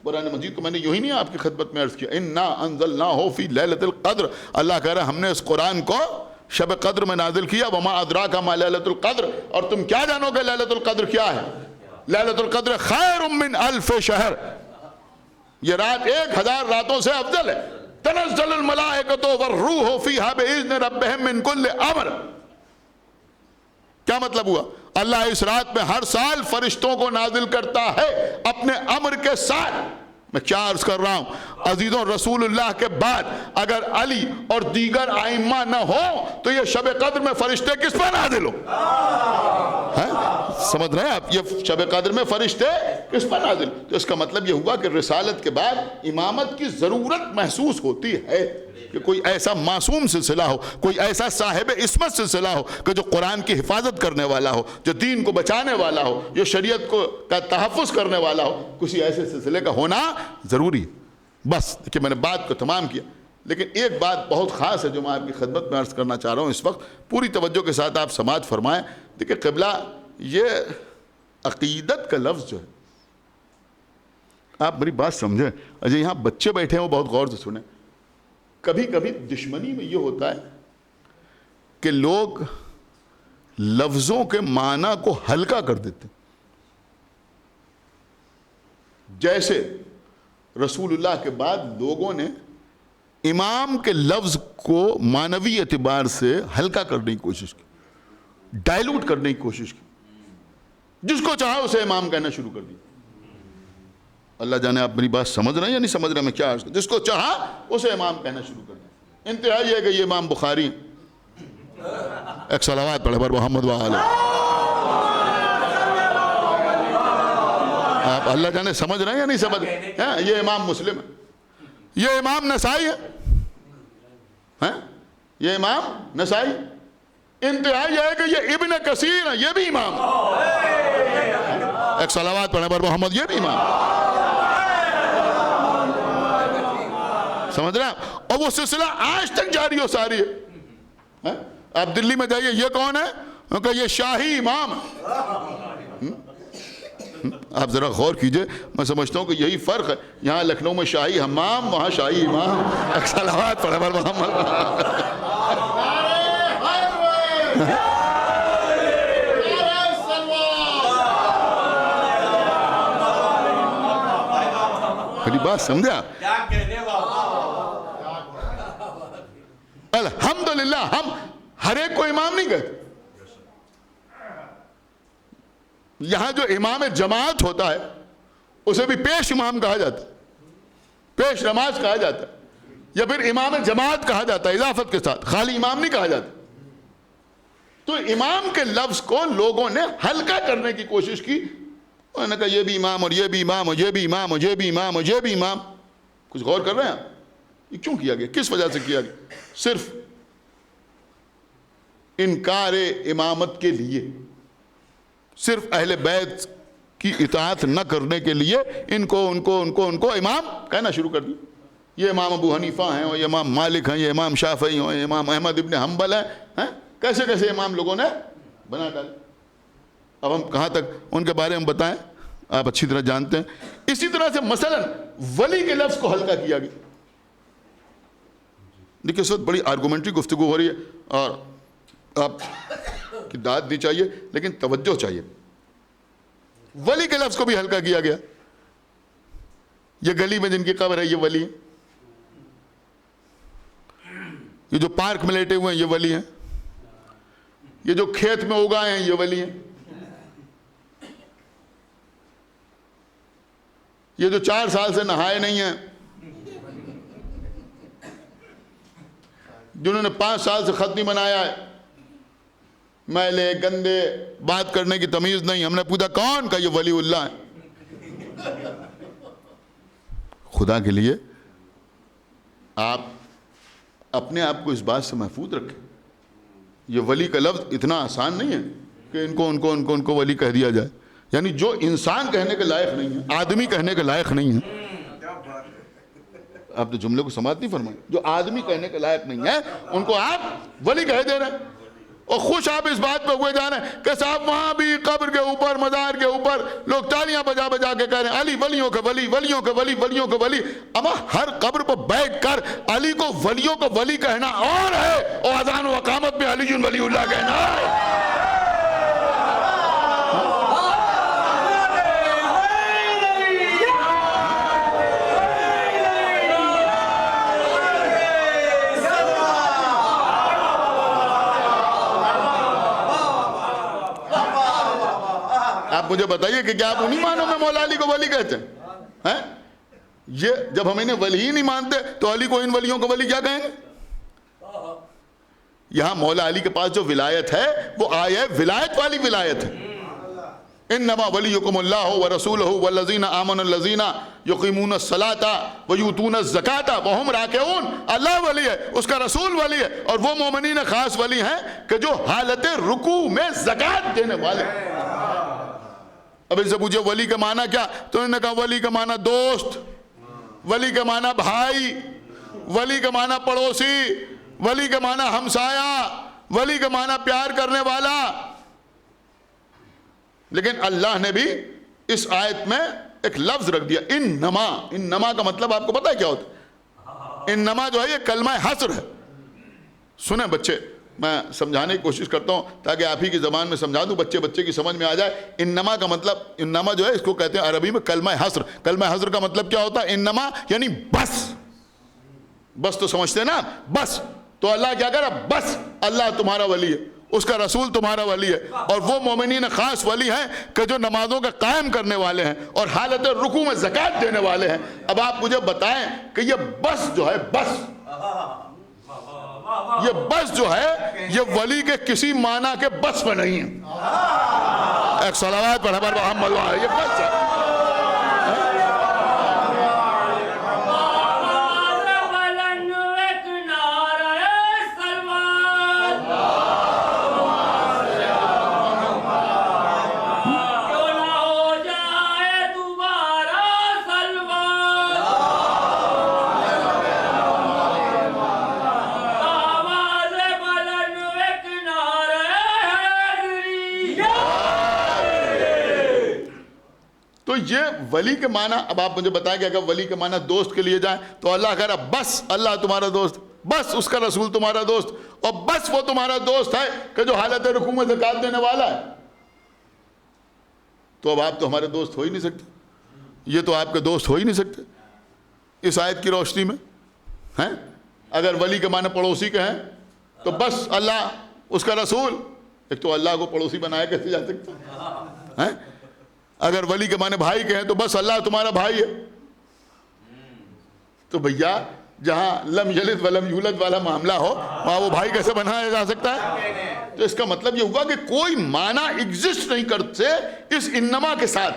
قرآن مجید کو میں نے یوں ہی نہیں آپ کی خدمت میں عرض کیا، اِنَّا أَنزَلْنَاهُ فِي لَيْلَةِ الْقَدْرِ، اللہ کہہ رہا ہے ہم نے اس قرآن کو شب قدر میں نازل کیا، وَمَا أَدْرَاكَ مَا لَيْلَةُ الْقَدْرِ، اور تم کیا جانو گے لیلۃ القدر کیا ہے؟ لیلۃ القدر خیر من الف شہر، یہ رات 1000 راتوں سے افضل ہے۔ تنزل الملائکۃ والروح فیہا بإذن ربہم من کل امر، کیا مطلب ہوا؟ اللہ اس رات میں ہر سال فرشتوں کو نازل کرتا ہے اپنے امر کے ساتھ۔ میں کیا عرض کر رہا ہوں عزیزوں، رسول اللہ کے بعد اگر علی اور دیگر ائمہ نہ ہوں تو یہ شب قدر میں فرشتے کس پر نازل ہو؟ سمجھ رہے ہیں آپ؟ یہ شب قدر میں فرشتے کس پر نازل؟ تو اس کا مطلب یہ ہوا کہ رسالت کے بعد امامت کی ضرورت محسوس ہوتی ہے کہ کوئی ایسا معصوم سلسلہ ہو، کوئی ایسا صاحب عصمت سلسلہ ہو کہ جو قرآن کی حفاظت کرنے والا ہو، جو دین کو بچانے والا ہو، جو شریعت کا تحفظ کرنے والا ہو، کسی ایسے سلسلے کا ہونا ضروری ہے۔ بس کہ میں نے بات کو تمام کیا، لیکن ایک بات بہت خاص ہے جو میں آپ کی خدمت میں عرض کرنا چاہ رہا ہوں اس وقت، پوری توجہ کے ساتھ آپ سماعت فرمائیں۔ دیکھیں قبلہ، یہ عقیدت کا لفظ جو ہے، آپ میری بات سمجھیں، اجے یہاں بچے بیٹھے ہیں وہ بہت غور سے سنیں۔ کبھی کبھی دشمنی میں یہ ہوتا ہے کہ لوگ لفظوں کے معنی کو ہلکا کر دیتے ہیں۔ جیسے رسول اللہ کے بعد لوگوں نے امام کے لفظ کو معنوی اعتبار سے ہلکا کرنے کی کوشش کی، ڈائلوٹ کرنے کی کوشش کی، جس کو چاہا اسے امام کہنا شروع کر دیا۔ اللہ جانے آپ میری بات سمجھ رہے ہیں یا نہیں سمجھ رہے ہیں میں کیا عرض کروں؟ جس کو چاہا اسے امام کہنا شروع کر دیا۔ انتہا یہ ہے کہ یہ امام بخاری، ایک صلوات پڑھے پر محمد وآلہ۔ آپ اللہ جانے سمجھ رہے ہیں یا نہیں سمجھ رہے ہیں؟ یہ امام مسلم ہے، یہ امام نسائی ہے، یہ امام نسائی۔ انتہا یہ ہے کہ یہ ابن کثیر ہے، یہ بھی امام، ایک صلوات پڑھے پر محمد، یہ بھی امام۔ سمجھ رہے ہیں؟ اور وہ سلسلہ آج تک جاری و ساری ہے۔ آپ دلی میں جائیے، یہ کون ہے؟ کہ یہ شاہی امام ہے۔ آپ ذرا غور کیجئے، میں سمجھتا ہوں کہ یہی فرق ہے، یہاں لکھنؤ میں شاہی حمام، وہاں شاہی امام۔ صلوات پڑھے پر محمد۔ میری بات سمجھا؟ الحمدللہ ہم ہر ایک کو امام نہیں کہتے۔ یہاں جو امام جماعت ہوتا ہے اسے بھی پیش امام کہا جاتا ہے، پیش نماز کہا جاتا ہے، یا پھر امام جماعت کہا جاتا ہے اضافت کے ساتھ، خالی امام نہیں کہا جاتا۔ تو امام کے لفظ کو لوگوں نے ہلکا کرنے کی کوشش کی، انہوں نے کہا یہ بھی امام اور یہ بھی امام اور یہ بھی امام اور یہ بھی امام اور یہ بھی امام۔ کچھ غور کر رہے ہیں آپ؟ یہ کیوں کیا گیا؟ کس وجہ سے کیا گیا؟ صرف انکار امامت کے لیے، صرف اہل بیت کی اطاعت نہ کرنے کے لیے ان کو امام کہنا شروع کر دی۔ یہ امام ابو حنیفہ ہیں، اور یہ امام مالک ہیں، یہ امام شافعی ہیں، یہ امام احمد ابن حنبل ہیں۔ کیسے کیسے امام لوگوں نے بنا ڈالے۔ اب ہم کہاں تک ان کے بارے میں بتائیں، آپ اچھی طرح جانتے ہیں۔ اسی طرح سے مثلا ولی کے لفظ کو ہلکا کیا گیا۔ دیکھیں اس وقت بڑی آرگومنٹری گفتگو ہو رہی ہے، اور آپ کی داد نہیں چاہیے لیکن توجہ چاہیے۔ ولی کے لفظ کو بھی ہلکا کیا گیا۔ یہ گلی میں جن کی قبر ہے یہ ولی ہیں، یہ جو پارک میں لیٹے ہوئے ہیں یہ ولی ہیں، یہ جو کھیت میں اگائے ہیں یہ ولی ہیں، یہ جو 4 سال سے نہائے نہیں ہیں، جنہوں نے 5 سال سے خط نہیں بنایا ہے، میلے گندے، بات کرنے کی تمیز نہیں، ہم نے پوچھا کون؟ کا یہ ولی اللہ ہے۔ خدا کے لیے آپ اپنے آپ کو اس بات سے محفوظ رکھیں، یہ ولی کا لفظ اتنا آسان نہیں ہے کہ ان کو ولی کہہ دیا جائے، یعنی جو انسان کہنے کے لائق نہیں ہے، آدمی کہنے کے لائق نہیں ہے۔ آپ تو جملے کو سماعت نہیں فرمائیں، جو آدمی کہنے کے لائق نہیں ہے ان کو آپ ولی کہہ دے رہے ہیں، اور خوش آپ اس بات پہ ہوئے جا رہے ہیں کہ صاحب وہاں بھی قبر کے اوپر، مزار کے اوپر لوگ تالیاں بجا بجا کے کہہ رہے ہیں علی ولیوں کے ولی، ولیوں کے ولی، ولیوں کے ولی۔ اما ہر قبر پر بیٹھ کر علی کو ولیوں کو ولی کہنا اور ہے، اور اذان و اقامت میں علی ولی اللہ کہنا ہے۔ آپ مجھے بتائیے کہ کیا آپ انہی معنوں میں مولا علی کو ولی کہتے ہیں؟ یہ جب ہم انہیں ولی ہی نہیں مانتے تو علی کو ان ولیوں کو ولی کیا کہیں گے؟ یہاں مولا علی کے پاس جو ولایت ہے وہ آئے ولایت والی ولایت ہے، انما ولیکم اللہ ورسولہ والذین آمنوا الذین یقیمون الصلاۃ ویؤتون الزکاۃ وہم راکعون. اللہ ولی ہے, اس کا رسول ولی ہے, اور وہ مومنین خاص ولی ہیں کہ جو حالت رکوع میں زکوٰۃ دینے والے. اب ان سے پوچھے ولی کا معنی کیا, تو انہوں نے کہا ولی کا معنی دوست, ولی کا معنی بھائی, ولی کا معنی پڑوسی, ولی کا معنی ہمسایہ, ولی کا معنی پیار کرنے والا. لیکن اللہ نے بھی اس آیت میں ایک لفظ رکھ دیا, انما. انما کا مطلب آپ کو پتہ ہے کیا ہوتا ہے؟ انما جو ہے یہ کلمہ حصر ہے. سنیں بچے, میں سمجھانے کی کوشش کرتا ہوں تاکہ آپ ہی کی زبان میں سمجھا دوں, بچے کی سمجھ میں آ جائے. انما کا مطلب, انما جو ہے اس کو کہتے ہیں عربی میں کلمہ حصر. کلمہ حصر کا مطلب کیا ہوتا ہے؟ انما یعنی بس. بس تو سمجھتے ہیں نا, بس. تو اللہ کیا کہہ رہا؟ بس اللہ تمہارا ولی ہے, اس کا رسول تمہارا ولی ہے, اور وہ مومنین خاص ولی ہیں کہ جو نمازوں کا قائم کرنے والے ہیں اور حالت رکوع میں زکوٰۃ دینے والے ہیں. اب آپ مجھے بتائیں کہ یہ بس جو ہے, بس, یہ بس جو ہے یہ ولی کے کسی معنی کے بس میں نہیں ہے. ایک صلوات پڑھ پر محمد یہ بس ہے. تو یہ ولی کے معنی, اب آپ مجھے بتائیں کہ اگر ولی کے معنی دوست کے لیے جائیں تو اللہ کہہ رہا بس اللہ تمہارا دوست, بس اس کا رسول تمہارا دوست, اور بس وہ تمہارا دوست ہے کہ جو حالت رکوع میں زکوٰۃ دینے والا ہے. تو اب آپ تو ہمارے دوست ہو ہی نہیں سکتے, یہ تو آپ کے دوست ہو ہی نہیں سکتے اس آیت کی روشنی میں ہیں. اگر ولی کے معنی پڑوسی کے ہیں تو بس اللہ اس کا رسول, ایک تو اللہ کو پڑوسی بنایا کیسے جا سکتا ہے. اگر ولی کے معنی بھائی کے ہیں تو بس اللہ تمہارا بھائی ہے. تو بھیا جہاں لم یلد ولم یولد والا معاملہ ہو وہاں وہ بھائی کیسے بنایا جا سکتا ہے؟ تو اس کا مطلب یہ ہوا کہ کوئی معنی ایگزسٹ نہیں کرتے اس انما کے ساتھ.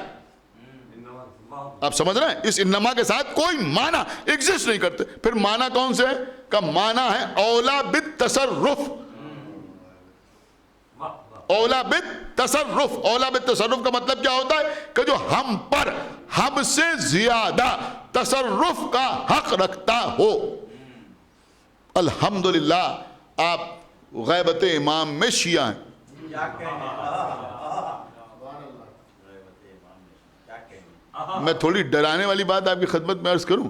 آپ سمجھ رہے ہیں, اس انما کے ساتھ کوئی معنی ایگزسٹ نہیں کرتے. پھر معنی کون سے ہے؟ کا معنی ہے اولا بالتصرف. اولا بالتصرف, اولا بالتصرف کا مطلب کیا ہوتا ہے کہ جو ہم پر ہم سے زیادہ تصرف کا حق رکھتا ہو. الحمدللہ آپ غیبت امام میں شیعہ ہیں. میں تھوڑی ڈرانے والی بات آپ کی خدمت میں عرض کروں,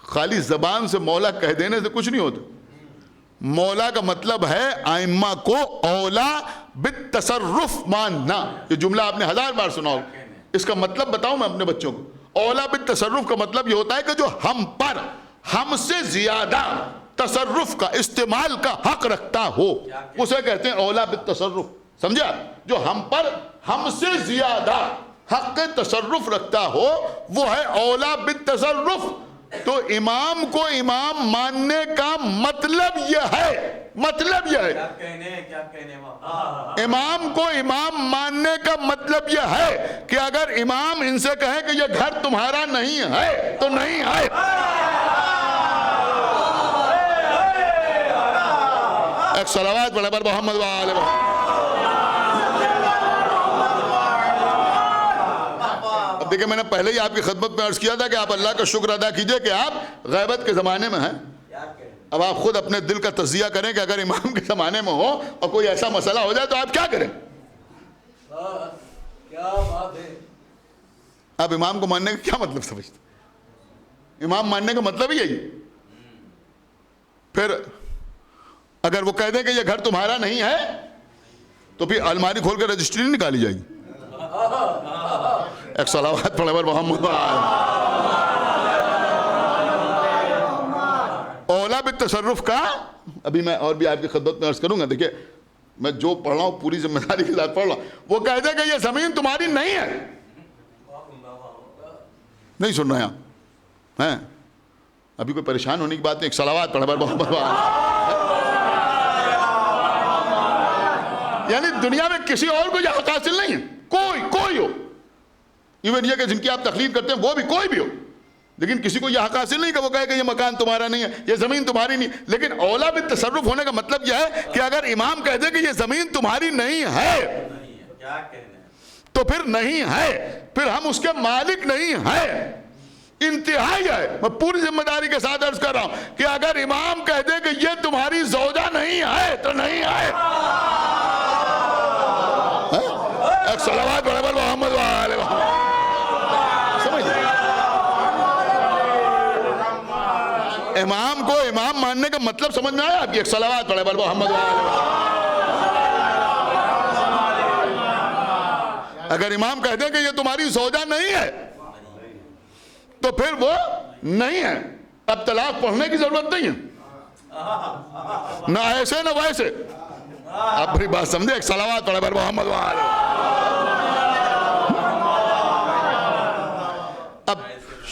خالی زبان سے مولا کہہ دینے سے کچھ نہیں ہوتا. مولا کا مطلب ہے ائمہ کو اولا بالتصرف ماننا. یہ جملہ آپ نے 1000 بار سنا ہوگا. اس کا مطلب بتاؤں میں اپنے بچوں کو. اولا بالتصرف کا مطلب یہ ہوتا ہے کہ جو ہم پر ہم سے زیادہ تصرف کا, استعمال کا حق رکھتا ہو, اسے کہتے ہیں اولا بالتصرف. سمجھا؟ جو ہم پر ہم سے زیادہ حق تصرف رکھتا ہو وہ ہے اولا بالتصرف. تو امام کو امام ماننے کا مطلب یہ ہے, مطلب یہ ہے, امام کو امام ماننے کا مطلب یہ ہے کہ اگر امام ان سے کہے کہ یہ گھر تمہارا نہیں ہے تو نہیں ہے. ایک صلوات پڑھے پر محمد وآلہ محمد. دیکھیں میں نے پہلے ہی آپ کی خدمت میں عرض کیا تھا کہ آپ اللہ کا شکر ادا کیجئے کہ آپ غیبت کے زمانے میں ہیں. اب آپ خود اپنے دل کا تجزیہ کریں کہ اگر امام کے زمانے میں ہو اور کوئی ایسا مسئلہ ہو جائے تو آپ کیا کریں؟ آپ امام کو ماننے کا کیا مطلب سمجھتے؟ امام ماننے کا مطلب ہی یہی. پھر اگر وہ کہہ دیں کہ یہ گھر تمہارا نہیں ہے تو پھر الماری کھول کے رجسٹری نہیں نکالی جائے گی. ایک صلوات پڑھے پر محمد. اولا بالتصرف کا ابھی میں اور بھی آپ کی خدمت میں عرض کروں گا. دیکھیں میں جو پڑھ رہا ہوں پوری ذمہ داری کے ساتھ پڑھ رہا ہوں. وہ کہہ دے کہ یہ زمین تمہاری نہیں ہے, نہیں سن رہے ہیں ابھی کوئی پریشان ہونے کی بات نہیں. ایک صلوات پڑھے پر محمد. یعنی دنیا میں کسی اور کو یہ حق حاصل نہیں ہے، کوئی ہو، ایون یہ کہ جن کی آپ تقلید کرتے ہیں وہ بھی، کوئی بھی ہو، لیکن کسی کو یہ حق حاصل نہیں کہ وہ کہے کہ یہ مکان تمہارا نہیں ہے، یہ زمین تمہاری نہیں. لیکن اولا بالتصرف ہونے کا مطلب یہ ہے کہ اگر امام کہہ دے کہ یہ زمین تمہاری نہیں ہے تو پھر نہیں ہے، پھر ہم اس کے مالک نہیں ہیں. انتہائی ہے، میں پوری ذمہ داری کے ساتھ عرض کر رہا ہوں کہ اگر امام کہہ دے کہ یہ تمہاری زوجہ نہیں ہے تو نہیں ہے. ایک صلوات برابر محمد وآلہ محمد. سمجھ لیں، امام کو امام ماننے کا مطلب سمجھ میں آیا آپ کی؟ ایک صلوات برابر محمد وآلہ محمد. اگر امام کہہ دیں کہ یہ تمہاری زوجہ نہیں ہے تو پھر وہ نہیں ہے. اب طلاق پڑھنے کی ضرورت نہیں ہے، نہ ایسے نہ ویسے. آپ میری بات سمجھے؟ ایک صلوات پڑھے بر محمد وآلہ. اب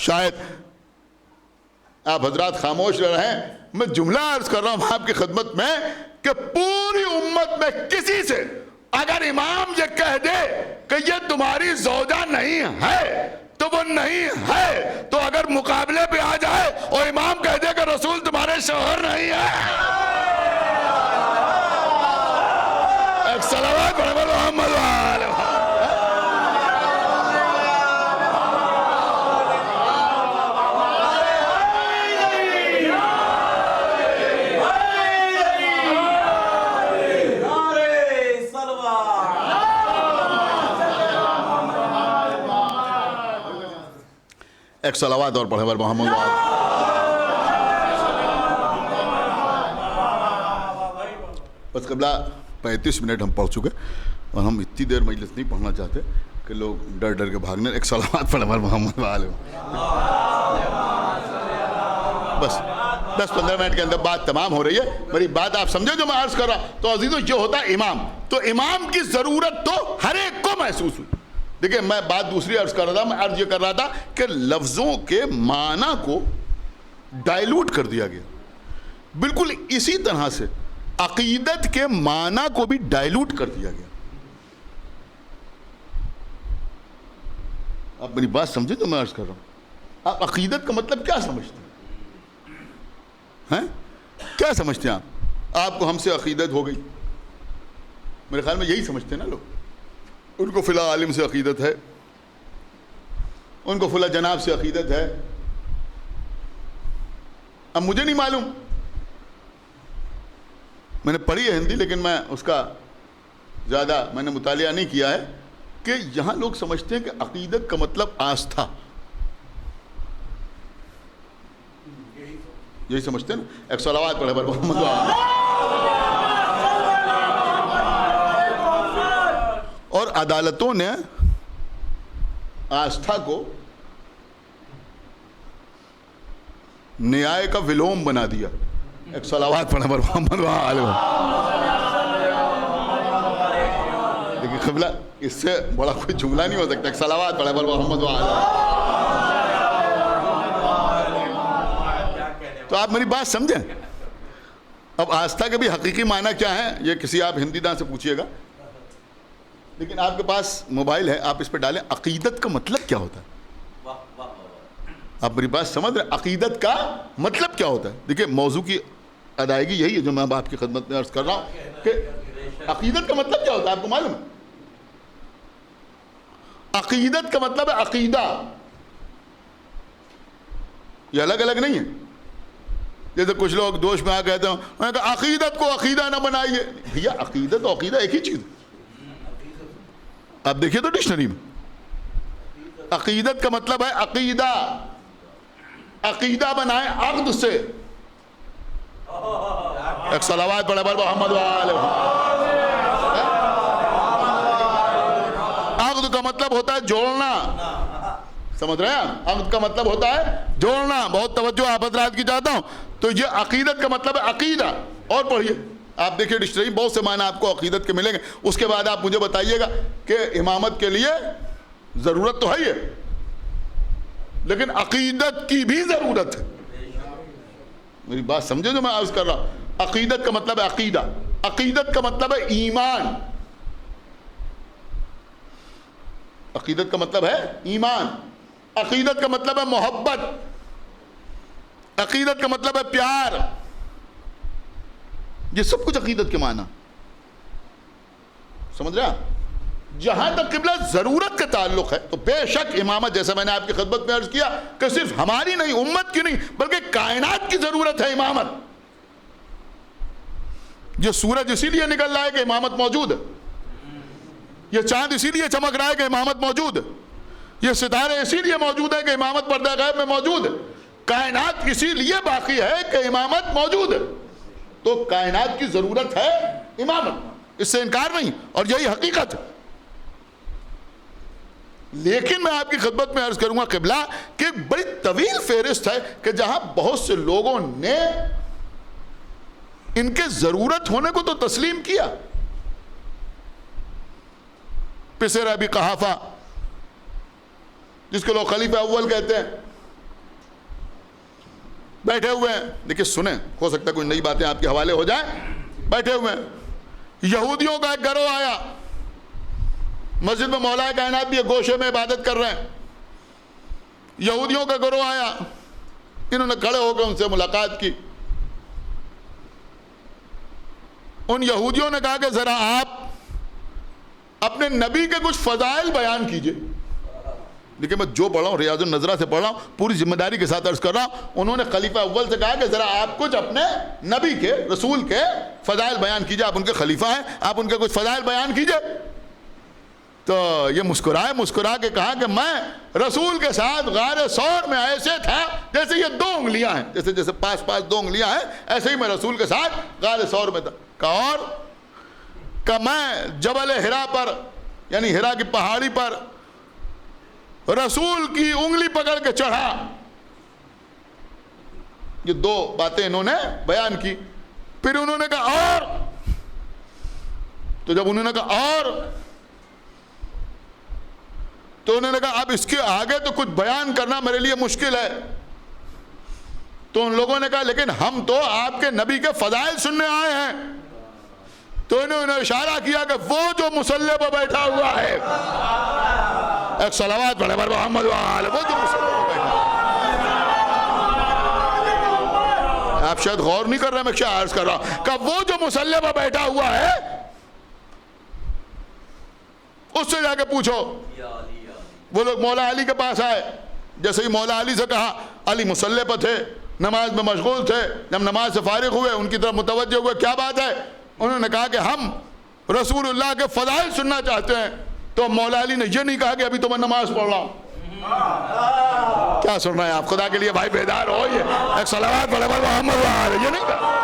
شاید آپ حضرات خاموش رہ رہے ہیں، میں جملہ عرض کر رہا ہوں آپ کی خدمت میں کہ پوری امت میں کسی سے اگر امام یہ کہہ دے کہ یہ تمہاری زوجہ نہیں ہے تو وہ نہیں ہے. تو اگر مقابلے پہ آ جائے اور امام کہہ دے کہ رسول تمہارے شوہر نہیں ہے، ایک صلوات پڑھے محمد وآلہ. ایک صلوات اور پڑھے بر محمد وآلہ. بس قبلہ 35 منٹ ہم پڑھ چکے اور ہم اتنی دیر مجلس نہیں پڑھنا چاہتے کہ لوگ ڈر ڈر کے بھاگنے. ایک صلوات پڑھے بر محمد وآلہ. بس 10-15 منٹ کے اندر بات تمام ہو رہی ہے. میری بات آپ سمجھے جو میں عرض کر رہا. تو عزیزو یہ ہوتا ہے امام. تو امام کی ضرورت تو ہر ایک کو محسوس ہوئی. دیکھیں میں بات دوسری عرض کر رہا تھا، میں عرض یہ کر رہا تھا کہ لفظوں کے معنی کو ڈائلوٹ کر دیا گیا. بالکل اسی طرح سے عقیدت کے معنی کو بھی ڈائلوٹ کر دیا گیا. آپ میری بات سمجھیں جو میں عرض کر رہا ہوں. آپ عقیدت کا مطلب کیا سمجھتے ہیں؟ کیا سمجھتے ہیں آپ؟ آپ کو ہم سے عقیدت ہو گئی، میرے خیال میں یہی سمجھتے ہیں نا لوگ. ان کو فلاں عالم سے عقیدت ہے، ان کو فلاں جناب سے عقیدت ہے. اب مجھے نہیں معلوم، میں نے پڑھی ہے ہندی لیکن میں اس کا زیادہ میں نے مطالعہ نہیں کیا ہے کہ یہاں لوگ سمجھتے ہیں کہ عقیدت کا مطلب آستھا. یہی سمجھتے ہیں نا. ایک صلوات پڑھے بر محمد وآلہ. اور عدالتوں نے آستھا کو نیائے کا ولوم بنا دیا. ایک صلوات پڑھے بر محمد وآلہ. لیکن قبلہ اس سے بڑا کوئی جملہ نہیں ہو سکتا. ایک صلوات پڑھے بر محمد وآلہ. تو آپ میری بات سمجھیں. اب آستھا کے بھی حقیقی معنی کیا ہے یہ کسی آپ ہندی دان سے پوچھئے گا. لیکن آپ کے پاس موبائل ہے، آپ اس پہ ڈالیں عقیدت کا مطلب کیا ہوتا ہے. آپ میری بات سمجھ رہے ہیں؟ عقیدت کا مطلب کیا ہوتا ہے. دیکھیں موضوع کی ادائیگی یہی ہے جو میں اب آپ کی خدمت میں عرض کر رہا ہوں کہ عقیدت کا مطلب کیا ہوتا ہے. آپ کو معلوم ہے عقیدت کا مطلب ہے عقیدہ. یہ الگ الگ نہیں ہے. جیسے کچھ لوگ دوش میں آ کہتے ہیں کہ عقیدت کو عقیدہ نہ بنائیے. بھیا عقیدت اور عقیدہ ایک ہی چیز. آپ دیکھیے تو ڈکشنری میں عقیدت کا مطلب ہے عقیدہ. عقیدہ بنائیں عقد سے. ایک صلوات پڑھے بر محمد وآلہ. عقد کا مطلب ہوتا ہے جوڑنا. سمجھ رہے ہیں؟ عقد کا مطلب ہوتا ہے جوڑنا. بہت توجہ آپ حضرات کی چاہتا ہوں. تو یہ عقیدت کا مطلب ہے عقیدہ. اور پڑھیے آپ دیکھیے ڈکشنری بہت سے معنی آپ کو عقیدت کے ملیں گے. اس کے بعد آپ مجھے بتائیے گا کہ امامت کے لیے ضرورت تو ہے ہی ہے لیکن عقیدت کی بھی ضرورت ہے. میری بات سمجھے جو میں عرض کر رہا ہوں. عقیدت کا مطلب ہے عقیدہ. عقیدت کا مطلب ہے ایمان. عقیدت کا مطلب ہے ایمان، عقیدت کا مطلب ہے محبت، عقیدت کا مطلب ہے پیار، یہ سب کچھ عقیدت کے معنی، سمجھ رہا؟ جہاں تک قبلہ ضرورت کا تعلق ہے تو بے شک امامت، جیسا میں نے آپ کی خدمت میں عرض کیا کہ صرف ہماری نہیں، امت کی نہیں، بلکہ کائنات کی ضرورت ہے امامت۔ یہ سورج اسی لیے نکل رہا ہے کہ امامت موجود ہے، یہ چاند اسی لیے چمک رہا ہے کہ امامت موجود ہے، یہ ستارے اسی لیے موجود ہے کہ امامت پردہ غیب میں موجود ہے، کائنات اسی لیے باقی ہے کہ امامت موجود ہے۔ تو کائنات کی ضرورت ہے امامت، اس سے انکار نہیں، اور یہی حقیقت ہے۔ لیکن میں آپ کی خدمت میں عرض کروں گا قبلہ کہ ایک بڑی طویل فہرست ہے کہ جہاں بہت سے لوگوں نے ان کے ضرورت ہونے کو تو تسلیم کیا۔ پسر ابی قحافہ جس کو لوگ خلیفہ اول کہتے ہیں، بیٹھے ہوئے ہیں، دیکھیں سنیں، ہو سکتا ہے کوئی نئی باتیں آپ کے حوالے ہو جائیں۔ بیٹھے ہوئے ہیں، یہودیوں کا ایک گروہ آیا، مسجد میں مولا کائنات بھی ایک گوشے میں عبادت کر رہے ہیں، یہودیوں کا گروہ آیا، انہوں نے کھڑے ہو کے ان سے ملاقات کی۔ ان یہودیوں نے کہا کہ ذرا آپ اپنے نبی کے کچھ فضائل بیان کیجئے۔ لیکن میں جو پڑھ رہا ہوں ریاض النظرہ سے پڑھ رہا ہوں، پوری ذمہ داری کے ساتھ عرض کر رہا ہوں، انہوں نے خلیفہ اول سے کہا کہ ذرا آپ کچھ اپنے نبی کے، رسول کے فضائل بیان کیجئے، آپ ان کے خلیفہ ہیں، آپ ان کے کچھ فضائل بیان کیجئے۔ تو یہ مسکرا کے کہا کہ میں رسول کے ساتھ غار ثور میں ایسے تھا جیسے یہ دو انگلیاں ہیں، جیسے پاس دو انگلیاں ہیں، ایسے ہی میں رسول کے ساتھ غار ثور میں تھا۔ کہا اور کہ میں جبل ہرا پر، یعنی ہرا کی پہاڑی پر رسول کی انگلی پکڑ کے چڑھا۔ یہ دو باتیں انہوں نے بیان کی۔ پھر انہوں نے کہا اور، تو جب انہوں نے کہا اور، تو انہوں نے کہا اب اس کے آگے تو کچھ بیان کرنا میرے لیے مشکل ہے۔ تو ان لوگوں نے کہا لیکن ہم تو آپ کے نبی کے فضائل سننے آئے ہیں۔ تو انہوں نے اشارہ کیا کہ وہ جو مصلی پر بیٹھا ہوا ہے، ایک صلوات پڑھے بر محمد وآلہ، وہ جو مصلی پر بیٹھا ہے، آپ شاید غور نہیں کر رہے، میں کیا عرض کر رہا ہوں کہ وہ جو مصلی پر بیٹھا ہوا ہے اس سے جا کے پوچھو۔ وہ لوگ مولا علی کے پاس آئے، جیسے ہی مولا علی سے کہا، علی مصلی پر تھے، نماز میں مشغول تھے، جب نماز سے فارغ ہوئے ان کی طرف متوجہ ہوئے، کیا بات ہے؟ انہوں نے کہا کہ ہم رسول اللہ کے فضائل سننا چاہتے ہیں۔ تو مولا علی نے یہ نہیں کہا کہ ابھی تو میں نماز پڑھ رہا ہوں۔ کیا سن رہے ہیں آپ؟ خدا کے لیے بھائی بیدار ہو، یہ ایک صلوات پڑھے بر محمد وآلہ، یہ نہیں کہا۔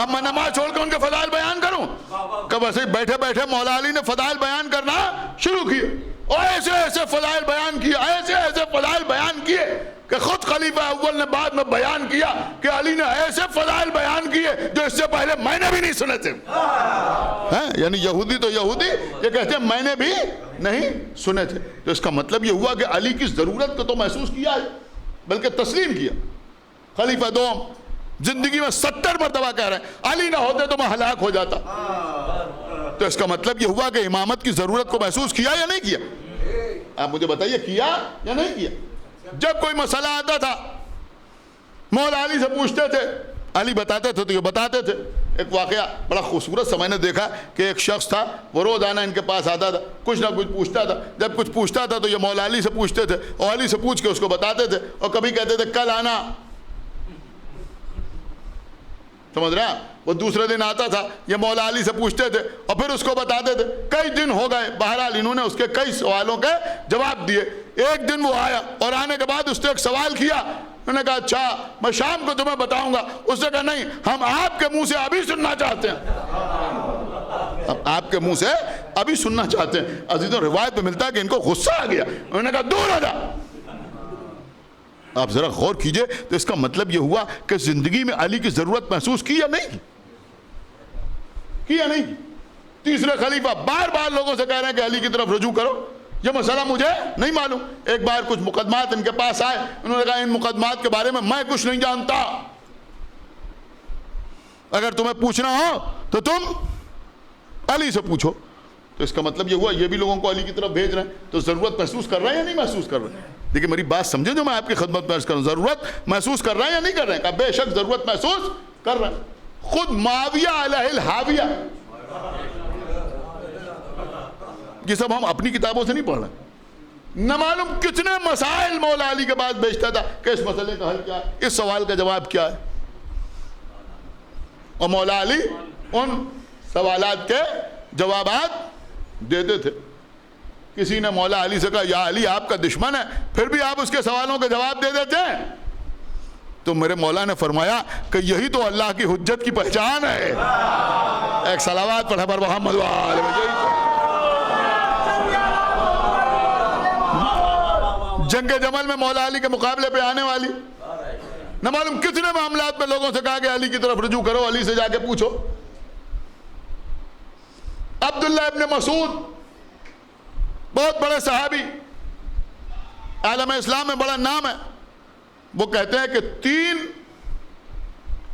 اب میں نماز چھوڑ کے ان کے فضائل بیان کروں؟ کہ ویسے بیٹھے بیٹھے مولا علی نے فضائل بیان کرنا شروع کیے، اور ایسے ایسے فضائل بیان کیے، ایسے ایسے فضائل بیان کیے کہ خود خلیفہ اول نے بعد میں بیان کیا کہ علی نے ایسے فضائل بیان کیے جو اس سے پہلے میں نے بھی نہیں سنے تھے۔ یعنی یہودی تو یہودی یہ کہتے ہیں میں نے بھی نہیں سنے تھے۔ تو اس کا مطلب یہ ہوا کہ علی کی ضرورت کو تو محسوس کیا ہے، بلکہ تسلیم کیا۔ خلیفہ دوم زندگی میں 70 مرتبہ کہہ رہے ہیں علی نہ ہوتے تو میں ہلاک ہو جاتا۔ تو اس کا مطلب یہ ہوا کہ امامت کی ضرورت کو محسوس کیا یا نہیں کیا؟ آپ مجھے بتائیے، کیا یا نہیں کیا؟ جب کوئی مسئلہ آتا تھا مولا علی سے پوچھتے تھے، علی بتاتے تھے تو یہ بتاتے تھے۔ ایک واقعہ بڑا خوبصورت سا میں نے دیکھا کہ ایک شخص تھا، وہ روزانہ ان کے پاس آتا تھا، کچھ نہ کچھ پوچھتا تھا۔ جب کچھ پوچھتا تھا تو یہ مولا علی سے پوچھتے تھے، اور علی سے پوچھ کے اس کو بتاتے تھے، اور کبھی کہتے تھے کل آنا، سمجھ رہے ہیں؟ وہ دوسرے دن آتا تھا، یہ مولا علی سے پوچھتے تھے اور پھر اس کو بتاتے تھے۔ کئی دن ہو گئے، بہرحال انہوں نے اس کے کئی سوالوں کے جواب دیے۔ ایک دن وہ آیا اور آنے کے بعد اس نے ایک سوال کیا، انہوں نے کہا اچھا میں شام کو تمہیں بتاؤں گا۔ اس نے کہا نہیں، ہم آپ کے منہ سے ابھی سننا چاہتے ہیں، ہم آپ کے منہ سے ابھی سننا چاہتے ہیں۔ عزیزوں روایت میں ملتا ہے کہ ان کو غصہ آ گیا، انہوں نے کہا دور ہو جا۔ آپ ذرا غور کیجئے، تو اس کا مطلب یہ ہوا کہ زندگی میں علی کی ضرورت محسوس کی یا نہیں کی یا نہیں کی؟ تیسرے خلیفہ بار بار لوگوں سے کہہ رہے ہیں کہ علی کی طرف رجوع کرو، یہ مسئلہ مجھے نہیں معلوم۔ ایک بار کچھ مقدمات ان کے پاس آئے، انہوں نے کہا ان مقدمات کے بارے میں کچھ نہیں جانتا، اگر تمہیں پوچھنا ہو تو تم علی سے پوچھو۔ تو اس کا مطلب یہ ہوا یہ بھی لوگوں کو علی کی طرف بھیج رہے ہیں، تو ضرورت محسوس کر رہے ہیں یا نہیں محسوس کر رہے ہیں؟ دیکھیں میری بات سمجھیں جو میں آپ کی خدمت میں عرض کروں، ضرورت محسوس کر رہے ہیں یا نہیں کر رہے ہیں؟ کہا بے شک ضرورت محسوس کر رہے ہیں۔ خود معاویہ علیہ الحاویہ، یہ سب ہم اپنی کتابوں سے نہیں پڑھ رہے، نہ معلوم کتنے مسائل مولا علی کے پاس بیچتا تھا کہ اس مسئلے کا حل کیا ہے، اس سوال کا جواب کیا ہے، اور مولا علی ان سوالات کے جوابات دیتے تھے۔ کسی نے مولا علی سے کہا یا علی آپ کا دشمن ہے پھر بھی آپ اس کے سوالوں کے جواب دے دیتے ہیں، تو میرے مولا نے فرمایا کہ یہی تو اللہ کی حجت کی پہچان ہے۔ ایک صلوات پڑھا پر محمد وآلہ جنگ جمل میں مولا علی کے مقابلے پہ آنے والی نہ معلوم کتنے معاملات میں لوگوں سے کہا کہ علی کی طرف رجوع کرو، علی سے جا کے پوچھو۔ عبداللہ ابن مسعود بہت بڑے صحابی، عالم اسلام میں بڑا نام ہے، وہ کہتے ہیں کہ 3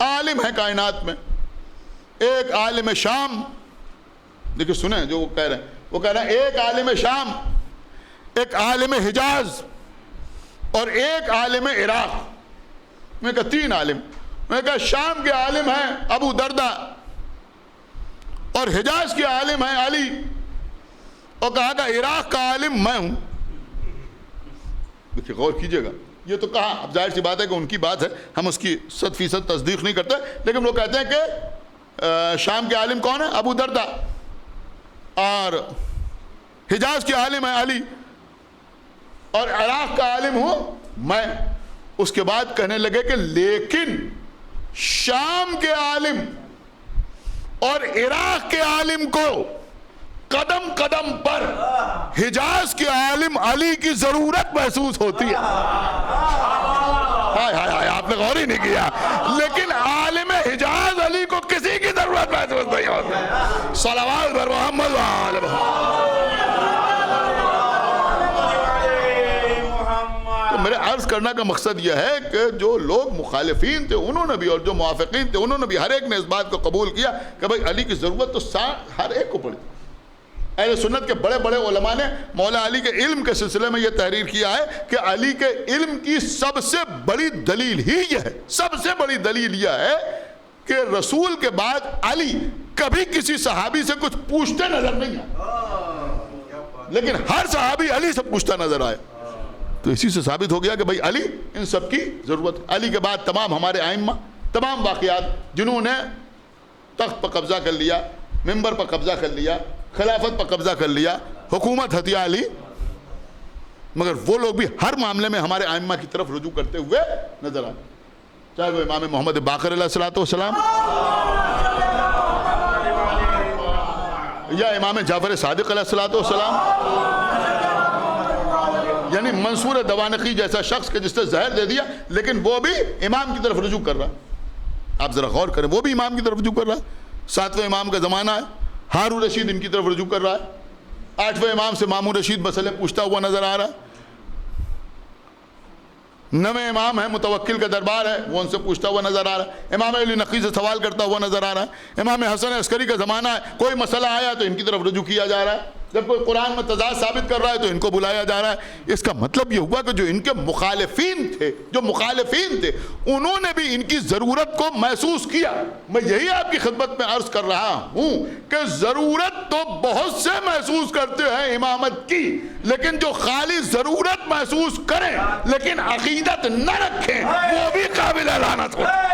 عالم ہیں کائنات میں، ایک عالم شام، دیکھیں سنیں جو وہ کہہ رہے ہیں، وہ کہہ رہے ہیں ایک عالم شام، ایک عالم حجاز اور ایک عالم عراق۔ میں کہا 3 عالم، میں کہا شام کے عالم ہیں ابو دردہ اور حجاز کے عالم ہیں علی، اور کہا کہ عراق کا عالم میں ہوں۔ دیکھیے غور کیجئے گا، یہ تو کہا، اب ظاہر سی بات ہے کہ ان کی بات ہے، ہم اس کی 100% تصدیق نہیں کرتے، لیکن وہ کہتے ہیں کہ شام کے عالم کون ہے؟ ابو دردہ، اور حجاز کے عالم ہے علی، اور عراق کا عالم ہوں میں۔ اس کے بعد کہنے لگے کہ لیکن شام کے عالم اور عراق کے عالم کو قدم قدم پر حجاز کے عالم علی کی ضرورت محسوس ہوتی ہے۔ ہائے ہائے ہائے، آپ نے غور ہی نہیں کیا، لیکن عالم حجاز علی کو کسی کی ضرورت محسوس نہیں ہوتی۔ صلوات بر محمد وآلہ محمد۔ تو میرے عرض کرنا کا مقصد یہ ہے کہ جو لوگ مخالفین تھے انہوں نے بھی، اور جو موافقین تھے انہوں نے بھی، ہر ایک نے اس بات کو قبول کیا کہ بھئی علی کی ضرورت تو ہر ایک کو پڑی۔ اہل سنت کے بڑے بڑے علماء نے مولا علی کے علم کے سلسلے میں یہ تحریر کیا ہے کہ علی کے علم کی سب سے بڑی دلیل ہی یہ ہے، سب سے بڑی دلیل یہ ہے کہ رسول کے بعد علی کبھی کسی صحابی سے کچھ پوچھتے نظر نہیں آئے، لیکن ہر صحابی علی سے پوچھتا نظر آئے۔ تو اسی سے ثابت ہو گیا کہ بھئی علی ان سب کی ضرورت۔ علی کے بعد تمام ہمارے ائمہ، تمام واقعات جنہوں نے تخت پر قبضہ کر لیا، منبر پر قبضہ کر لیا، خلافت پر قبضہ کر لیا، حکومت ہتھیا علی، مگر وہ لوگ بھی ہر معاملے میں ہمارے ائمہ کی طرف رجوع کرتے ہوئے نظر آئے، چاہے وہ امام محمد باقر علیہ السلام یا امام جعفر صادق علیہ السلام، یعنی منصور دوانقی جیسا شخص کہ جس نے زہر دے دیا لیکن وہ بھی امام کی طرف رجوع کر رہا ہے۔ آپ ذرا غور کریں، وہ بھی امام کی طرف رجوع کر رہا ہے۔ 7ویں امام کا زمانہ ہے، ہارون رشید ان کی طرف رجوع کر رہا ہے۔ 8ویں امام سے مامون رشید مسئلے پوچھتا ہوا نظر آ رہا ہے۔ 9ویں امام ہے متوکل کا دربار ہے، وہ ان سے پوچھتا ہوا نظر آ رہا ہے۔ امام علی نقی سے سوال کرتا ہوا نظر آ رہا ہے۔ امام حسن عسکری کا زمانہ ہے، کوئی مسئلہ آیا تو ان کی طرف رجوع کیا جا رہا ہے، جب کوئی قرآن میں تضاد ثابت کر رہا ہے تو ان کو بلایا جا رہا ہے۔ اس کا مطلب یہ ہوا کہ جو ان کے مخالفین تھے، انہوں نے بھی ان کی ضرورت کو محسوس کیا۔ میں یہی آپ کی خدمت میں عرض کر رہا ہوں کہ ضرورت تو بہت سے محسوس کرتے ہیں امامت کی، لیکن جو خالی ضرورت محسوس کریں لیکن عقیدت نہ رکھیں وہ بھی قابل لعنت ہوتے ہیں۔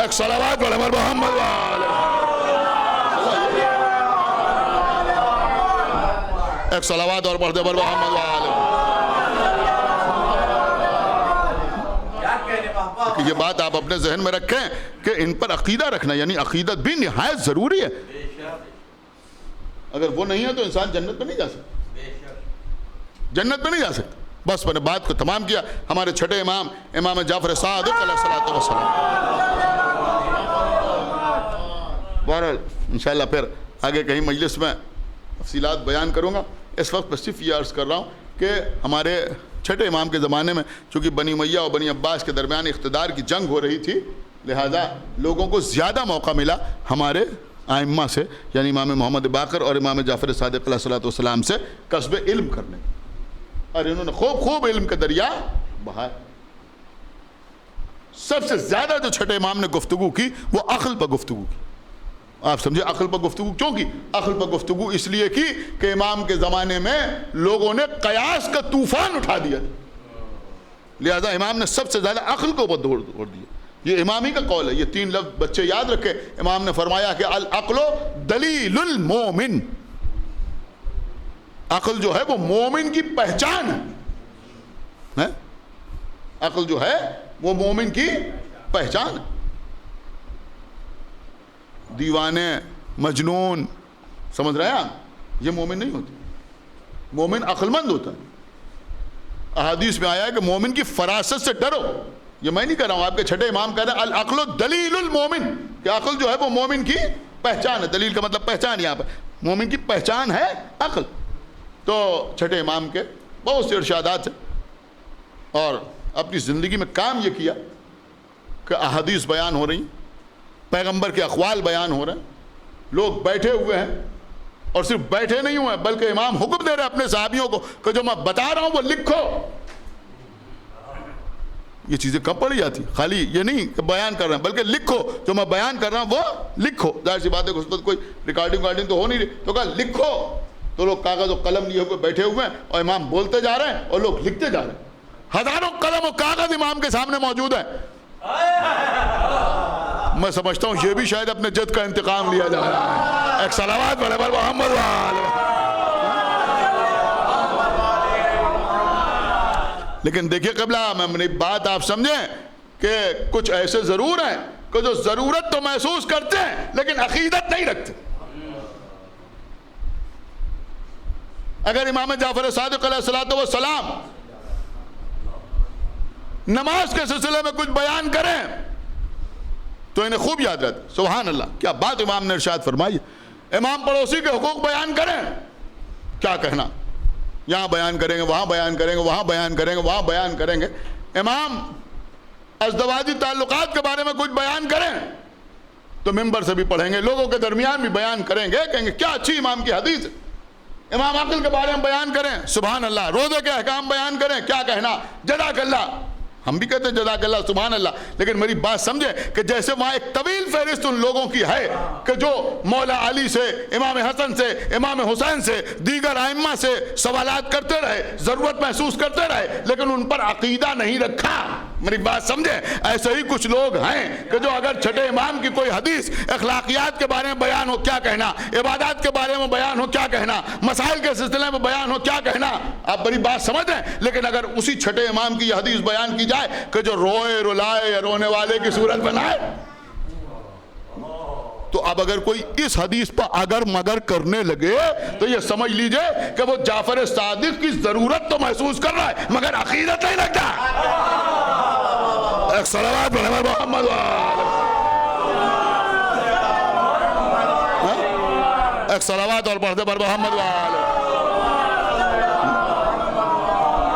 ایک صلوات پر محمد وآلہ، ایک صلوات اور پڑھتے پر محمد وآلہ۔ یہ بات آپ اپنے ذہن میں رکھیں کہ ان پر عقیدہ رکھنا، یعنی عقیدت بھی نہایت ضروری ہے۔ اگر وہ نہیں ہے تو انسان جنت میں نہیں جا سکتا، جنت میں نہیں جا سکتا۔ بس میں نے بات کو تمام کیا۔ ہمارے چھٹے امام، امام جعفر صادق علیہ السلام، بہرحال انشاءاللہ پھر آگے کہیں مجلس میں تفصیلات بیان کروں گا۔ اس وقت بس صرف یہ عرض کر رہا ہوں کہ ہمارے چھٹے امام کے زمانے میں چونکہ بنی امیہ اور بنی عباس کے درمیان اقتدار کی جنگ ہو رہی تھی، لہذا لوگوں کو زیادہ موقع ملا ہمارے آئمہ سے یعنی امام محمد باقر اور امام جعفر صادق علیہ الصلوۃ والسلام سے کسب علم کرنے، اور انہوں نے خوب علم کا دریا بہایا۔ سب سے زیادہ جو چھٹے امام نے گفتگو کی وہ عقل پر گفتگو کی۔ آپ سمجھے عقل پر گفتگو کیوں کی؟ عقل پر گفتگو اس لیے کی کہ امام کے زمانے میں لوگوں نے قیاس کا طوفان اٹھا دیا، لہذا امام نے سب سے زیادہ عقل کو اوپر دوڑ دیا۔ یہ امام ہی کا قول ہے، یہ 3 لفظ بچے یاد رکھے۔ امام نے فرمایا کہ العقل دلیل المومن، عقل جو ہے وہ مومن کی پہچان ہے، عقل جو ہے وہ مومن کی پہچان ہے۔ دیوانے، مجنون، سمجھ رہے ہیں آپ، یہ مومن نہیں ہوتے، مومن عقل مند ہوتا ہے۔ احادیث میں آیا ہے کہ مومن کی فراست سے ڈرو، یہ میں نہیں کہہ رہا ہوں، آپ کے چھٹے امام کہہ رہے ہیں العقل دلیل المومن، کہ عقل جو ہے وہ مومن کی پہچان ہے۔ دلیل کا مطلب پہچان، یہاں پر مومن کی پہچان ہے عقل۔ تو چھٹے امام کے بہت سے ارشادات ہیں، اور اپنی زندگی میں کام یہ کیا کہ احادیث بیان ہو رہی، پیغمبر کے اقوال بیان ہو رہے ہیں، لوگ بیٹھے ہوئے ہیں، اور صرف بیٹھے نہیں ہوئے بلکہ امام حکم دے رہے ہیں اپنے صحابیوں کو کہ جو میں بتا رہا ہوں وہ لکھو۔ یہ چیزیں کم پڑھی جاتی، خالی یہ نہیں کہ بیان کر رہے ہیں بلکہ لکھو، جو میں بیان کر رہا ہوں وہ لکھو۔ ظاہر سی بات ہے کہ اس پر کوئی ریکارڈنگ تو ہو نہیں رہی، تو کہا لکھو۔ تو لوگ کاغذ و قلم لیے ہوئے بیٹھے ہوئے ہیں، اور امام بولتے جا رہے ہیں اور لوگ لکھتے جا رہے ہیں۔ ہزاروں قلم و کاغذ امام کے سامنے موجود ہیں۔ میں سمجھتا ہوں یہ بھی شاید اپنے جد کا انتقام لیا جا رہا ہے۔ ایک صلوات پڑھے پر محمد لیکن دیکھیے قبلہ، میں اپنی بات آپ سمجھیں کہ کچھ ایسے ضرور ہیں کہ جو ضرورت تو محسوس کرتے ہیں لیکن عقیدت نہیں رکھتے۔ اگر امام جعفر صادق علیہ الصلوۃ والسلام نماز کے سلسلے میں کچھ بیان کریں تو انہیں خوب یاد رہتا۔ سبحان اللہ، کیا بات امام نے ارشاد فرمائی۔ امام پڑوسی کے حقوق بیان کریں، کیا کہنا، یہاں بیان کریں گے، وہاں بیان کریں گے، وہاں بیان کریں گے، وہاں بیان کریں گے۔ امام ازدواجی تعلقات کے بارے میں کچھ بیان کریں تو ممبر سے بھی پڑھیں گے، لوگوں کے درمیان بھی بیان کریں گے، کہیں گے کیا اچھی امام کی حدیث ہے۔ امام عقل کے بارے میں بیان کریں، سبحان اللہ، روزے کے احکام بیان کریں، کیا کہنا، جزاک اللہ۔ ہم بھی کہتے ہیں جزاک اللہ، سبحان اللہ، لیکن میری بات سمجھے کہ جیسے وہاں ایک طویل فہرست ان لوگوں کی ہے کہ جو مولا علی سے، امام حسن سے، امام حسین سے، دیگر ائمہ سے سوالات کرتے رہے، ضرورت محسوس کرتے رہے، لیکن ان پر عقیدہ نہیں رکھا۔ میری بات سمجھے، ایسے ہی کچھ لوگ ہیں کہ جو اگر چھٹے امام کی کوئی حدیث اخلاقیات کے بارے میں بیان ہو کیا کہنا، عبادات کے بارے میں بیان ہو کیا کہنا، مسائل کے سلسلے میں بیان ہو کیا کہنا، آپ بڑی بات سمجھ رہے ہیں۔ لیکن اگر اسی چھٹے امام کی یہ حدیث بیان کی جائے کہ جو روئے رلائے یا رونے والے کی صورت بنائے، تو اب اگر کوئی اس حدیث پر اگر مگر کرنے لگے تو یہ سمجھ لیجئے کہ وہ جعفر صادق کی ضرورت تو محسوس کر رہا ہے مگر عقیدت نہیں رکھتا۔ ایک صلوات پڑھے محمد ایک صلوات اور پڑھتے پر محمد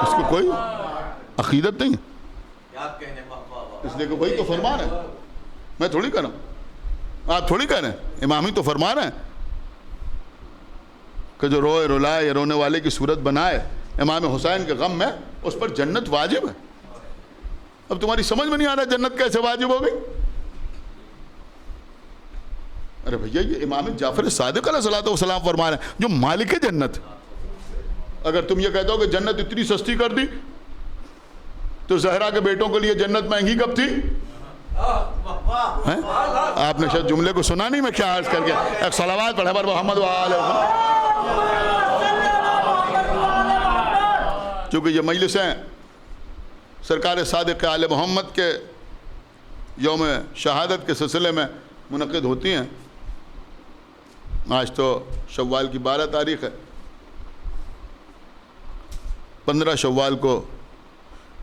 اس کو کوئی عقیدت نہیں ہے، اس لیے کہ وہی تو فرما رہے ہیں، میں تھوڑی کہہ رہا ہوں، آپ تھوڑی کہہ رہے ہیں، امام ہی تو فرما رہے ہیں کہ جو روئے رلائے یا رونے والے کی صورت بنائے امام حسین کے غم میں، اس پر جنت واجب ہے۔ اب تمہاری سمجھ میں نہیں آ رہا جنت کیسے واجب ہو گئی؟ ارے بھیا یہ امام جعفر صادق علیہ الصلوۃ والسلام فرما رہے ہیں جو مالک جنت۔ اگر تم یہ کہتے ہو کہ جنت اتنی سستی کر دی تو زہرا کے بیٹوں کے لیے جنت مہنگی کب تھی؟ آپ نے شاید جملے کو سنا نہیں، میں کیا عرض کر کے ایک صلوات پڑھے پر محمد چونکہ یہ مجلسیں سرکار صادق آل محمد کے یوم شہادت کے سلسلے میں منعقد ہوتی ہیں۔ آج تو شوال کی 12 تاریخ ہے، 15 شوال کو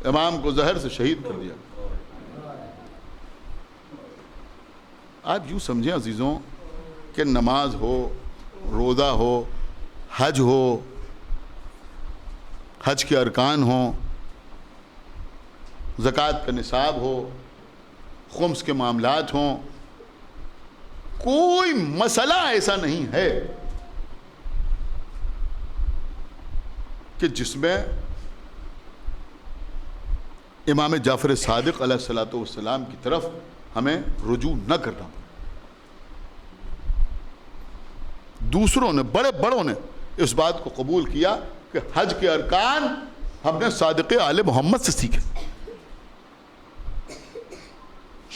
امام کو زہر سے شہید کر دیا۔ آپ یوں سمجھیں عزیزوں کہ نماز ہو، روزہ ہو، حج ہو، حج کے ارکان ہوں، زکوٰۃ کا نصاب ہو، خمس کے معاملات ہوں، کوئی مسئلہ ایسا نہیں ہے کہ جس میں امام جعفر صادق علیہ الصلوۃ والسلام کی طرف ہمیں رجوع نہ کرنا پڑے. دوسروں نے، بڑے بڑوں نے اس بات کو قبول کیا کہ حج کے ارکان ہم نے صادق آل محمد سے سیکھے.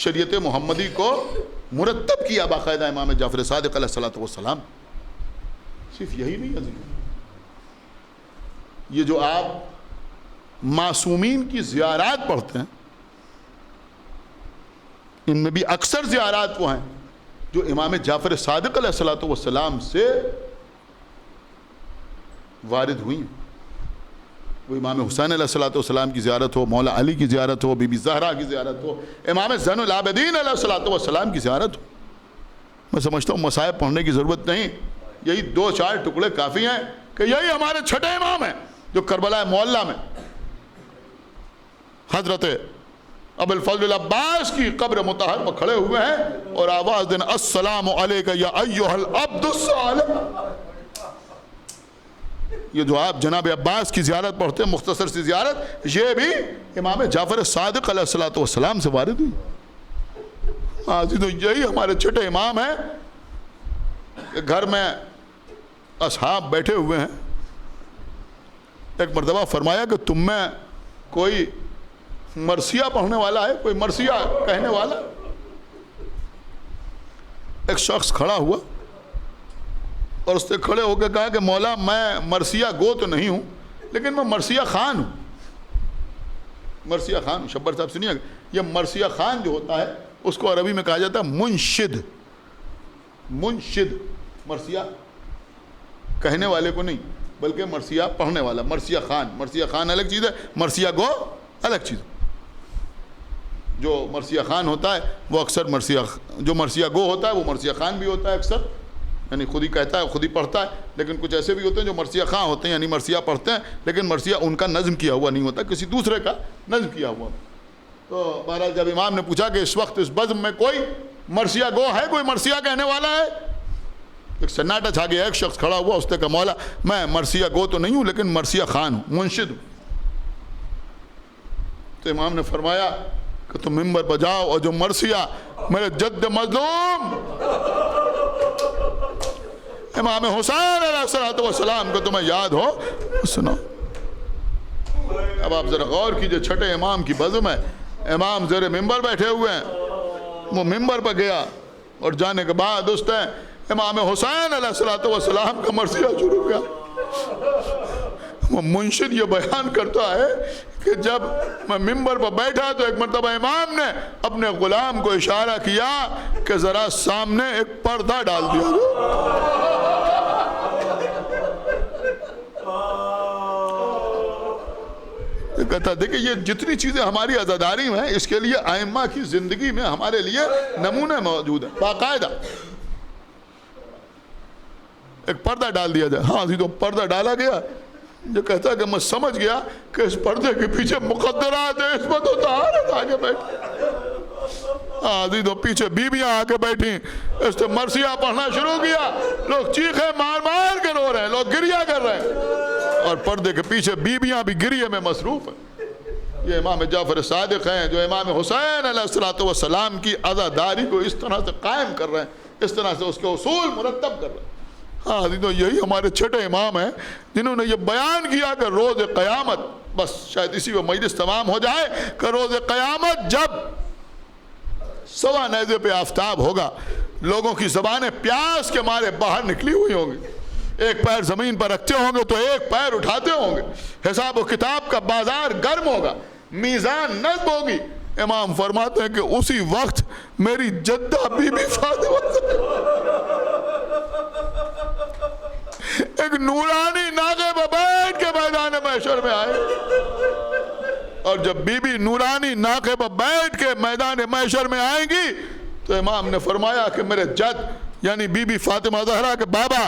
شریعت محمدی کو مرتب کیا باقاعدہ امام جعفر صادق علیہ الصلوۃ والسلام. صرف یہی نہیں عزیز، یہ جو آپ معصومین کی زیارات پڑھتے ہیں، ان میں بھی اکثر زیارات وہ ہیں جو امام جعفر صادق علیہ الصلوۃ والسلام سے وارد ہوئی ہیں. وہ امام حسین علیہ الصلوۃ والسلام کی زیارت ہو، مولا علی کی زیارت ہو، بی بی زہرا کی زیارت ہو، امام زین العابدین علیہ الصلوۃ والسلام کی زیارت ہو. میں سمجھتا ہوں مصائب پڑھنے کی ضرورت نہیں، یہی 2-4 ٹکڑے کافی ہیں کہ یہی ہمارے چھٹے امام ہیں جو کربلا معلیٰ میں حضرت ابو الفضل العباس کی قبر مطہر پر کھڑے ہوئے ہیں اور آواز دیں السلام علیک یا ایھا العبد الصالح. یہ جو آپ جناب عباس کی زیارت پڑھتے ہیں، مختصر سی زیارت، یہ بھی امام جعفر صادق علیہ الصلوۃ والسلام سے وارد ہوئی. تو یہی ہمارے چھٹے امام ہیں کہ گھر میں اصحاب بیٹھے ہوئے ہیں. ایک مرتبہ فرمایا کہ تم میں کوئی مرثیہ پڑھنے والا ہے، کوئی مرثیہ کہنے والا. ایک شخص کھڑا ہوا اور اس نے کھڑے ہو کے کہا کہ مولا میں مرثیہ گو تو نہیں ہوں لیکن میں مرثیہ خان ہوں. مرثیہ خان ہوں. شبر صاحب سنیے، یہ مرثیہ خان جو ہوتا ہے اس کو عربی میں کہا جاتا ہے منشد. منشد مرثیہ کہنے والے کو نہیں بلکہ مرثیہ پڑھنے والا. مرثیہ خان، مرثیہ خان الگ چیز ہے، مرثیہ گو الگ چیز. جو مرثیہ خان ہوتا ہے وہ اکثر جو مرثیہ گو ہوتا ہے وہ مرثیہ خان بھی ہوتا ہے اکثر، یعنی خود ہی کہتا ہے خود ہی پڑھتا ہے. لیکن کچھ ایسے بھی ہوتے ہیں جو مرثیہ خان ہوتے ہیں، یعنی مرثیہ پڑھتے ہیں لیکن مرثیہ ان کا نظم کیا ہوا نہیں ہوتا، کسی دوسرے کا نظم کیا ہوا. تو بہرحال جب امام نے پوچھا کہ اس وقت اس بزم میں کوئی مرثیہ گو ہے، کوئی مرثیہ کہنے والا ہے، ایک سناٹا چھا گیا. ایک شخص کھڑا ہوا، اس نے کہا مولا میں مرثیہ گو تو نہیں ہوں لیکن مرثیہ خان ہوں، منشد ہوں. تو امام نے فرمایا کہ تم ممبر پر جاؤ اور جو مرثیہ میرے جد مظلوم امام حسین علیہ الصلوۃ والسلام کو تمہیں یاد ہو سنو. اب آپ ذرا غور کیجئے، چھٹے امام کی بزم ہے، امام زیر ممبر بیٹھے ہوئے ہیں. وہ ممبر پر گیا اور جانے کے بعد اس نے امام حسین علیہ الصلوۃ والسلام کا مرثیہ شروع کیا. وہ منشد یہ بیان کرتا ہے کہ جب میں ممبر پر بیٹھا تو ایک مرتبہ امام نے اپنے غلام کو اشارہ کیا کہ ذرا سامنے ایک پردہ ڈال دیا. کہتا دیکھیں یہ جتنی چیزیں ہماری عزاداری میں ہیں اس کے لیے ائمہ کی زندگی میں ہمارے لیے نمونے موجود ہیں باقاعدہ. ایک پردہ ڈال دیا جائے. ہاں تو پردہ ڈالا گیا. جو کہتا ہے کہ میں سمجھ گیا کہ اس پردے کے پیچھے مقدرات ہیں، اس میں تو طہارت آگے بیٹھی. ہاں تو پیچھے بیویاں آگے بیٹھی، اس نے مرثیہ پڑھنا شروع کیا. لوگ چیخیں مار مار کے رو رہے ہیں، لوگ گریہ کر رہے ہیں اور پردے کے پیچھے بیویاں بھی گریہ میں مصروف ہیں. یہ امام جعفر صادق ہیں جو امام حسین علیہ الصلوۃ والسلام کی عزاداری کو اس طرح سے قائم کر رہے ہیں، اس طرح سے اس کے اصول مرتب کر رہے ہیں. ہاں تو یہی ہمارے چھٹے امام ہیں جنہوں نے یہ بیان کیا کہ روز قیامت، بس شاید اسی پہ مجلس تمام ہو جائے، کہ روز قیامت جب سوا نیزے پہ آفتاب ہوگا، لوگوں کی زبانیں پیاس کے مارے باہر نکلی ہوئی ہوں گی، ایک پیر زمین پر رکھتے ہوں گے تو ایک پیر اٹھاتے ہوں گے، حساب و کتاب کا بازار گرم ہوگا، میزان نصب ہوگی. امام فرماتے ہیں کہ اسی وقت میری جدہ بی بی فاطمہ ایک نورانی ناقے پر بیٹھ کے میدان محشر میں آئے. اور جب بی بی نورانی ناقے پر بیٹھ کے میدان محشر میں آئیں گی تو امام نے فرمایا کہ میرے جد یعنی بی بی فاطمہ زہرا کے بابا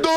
2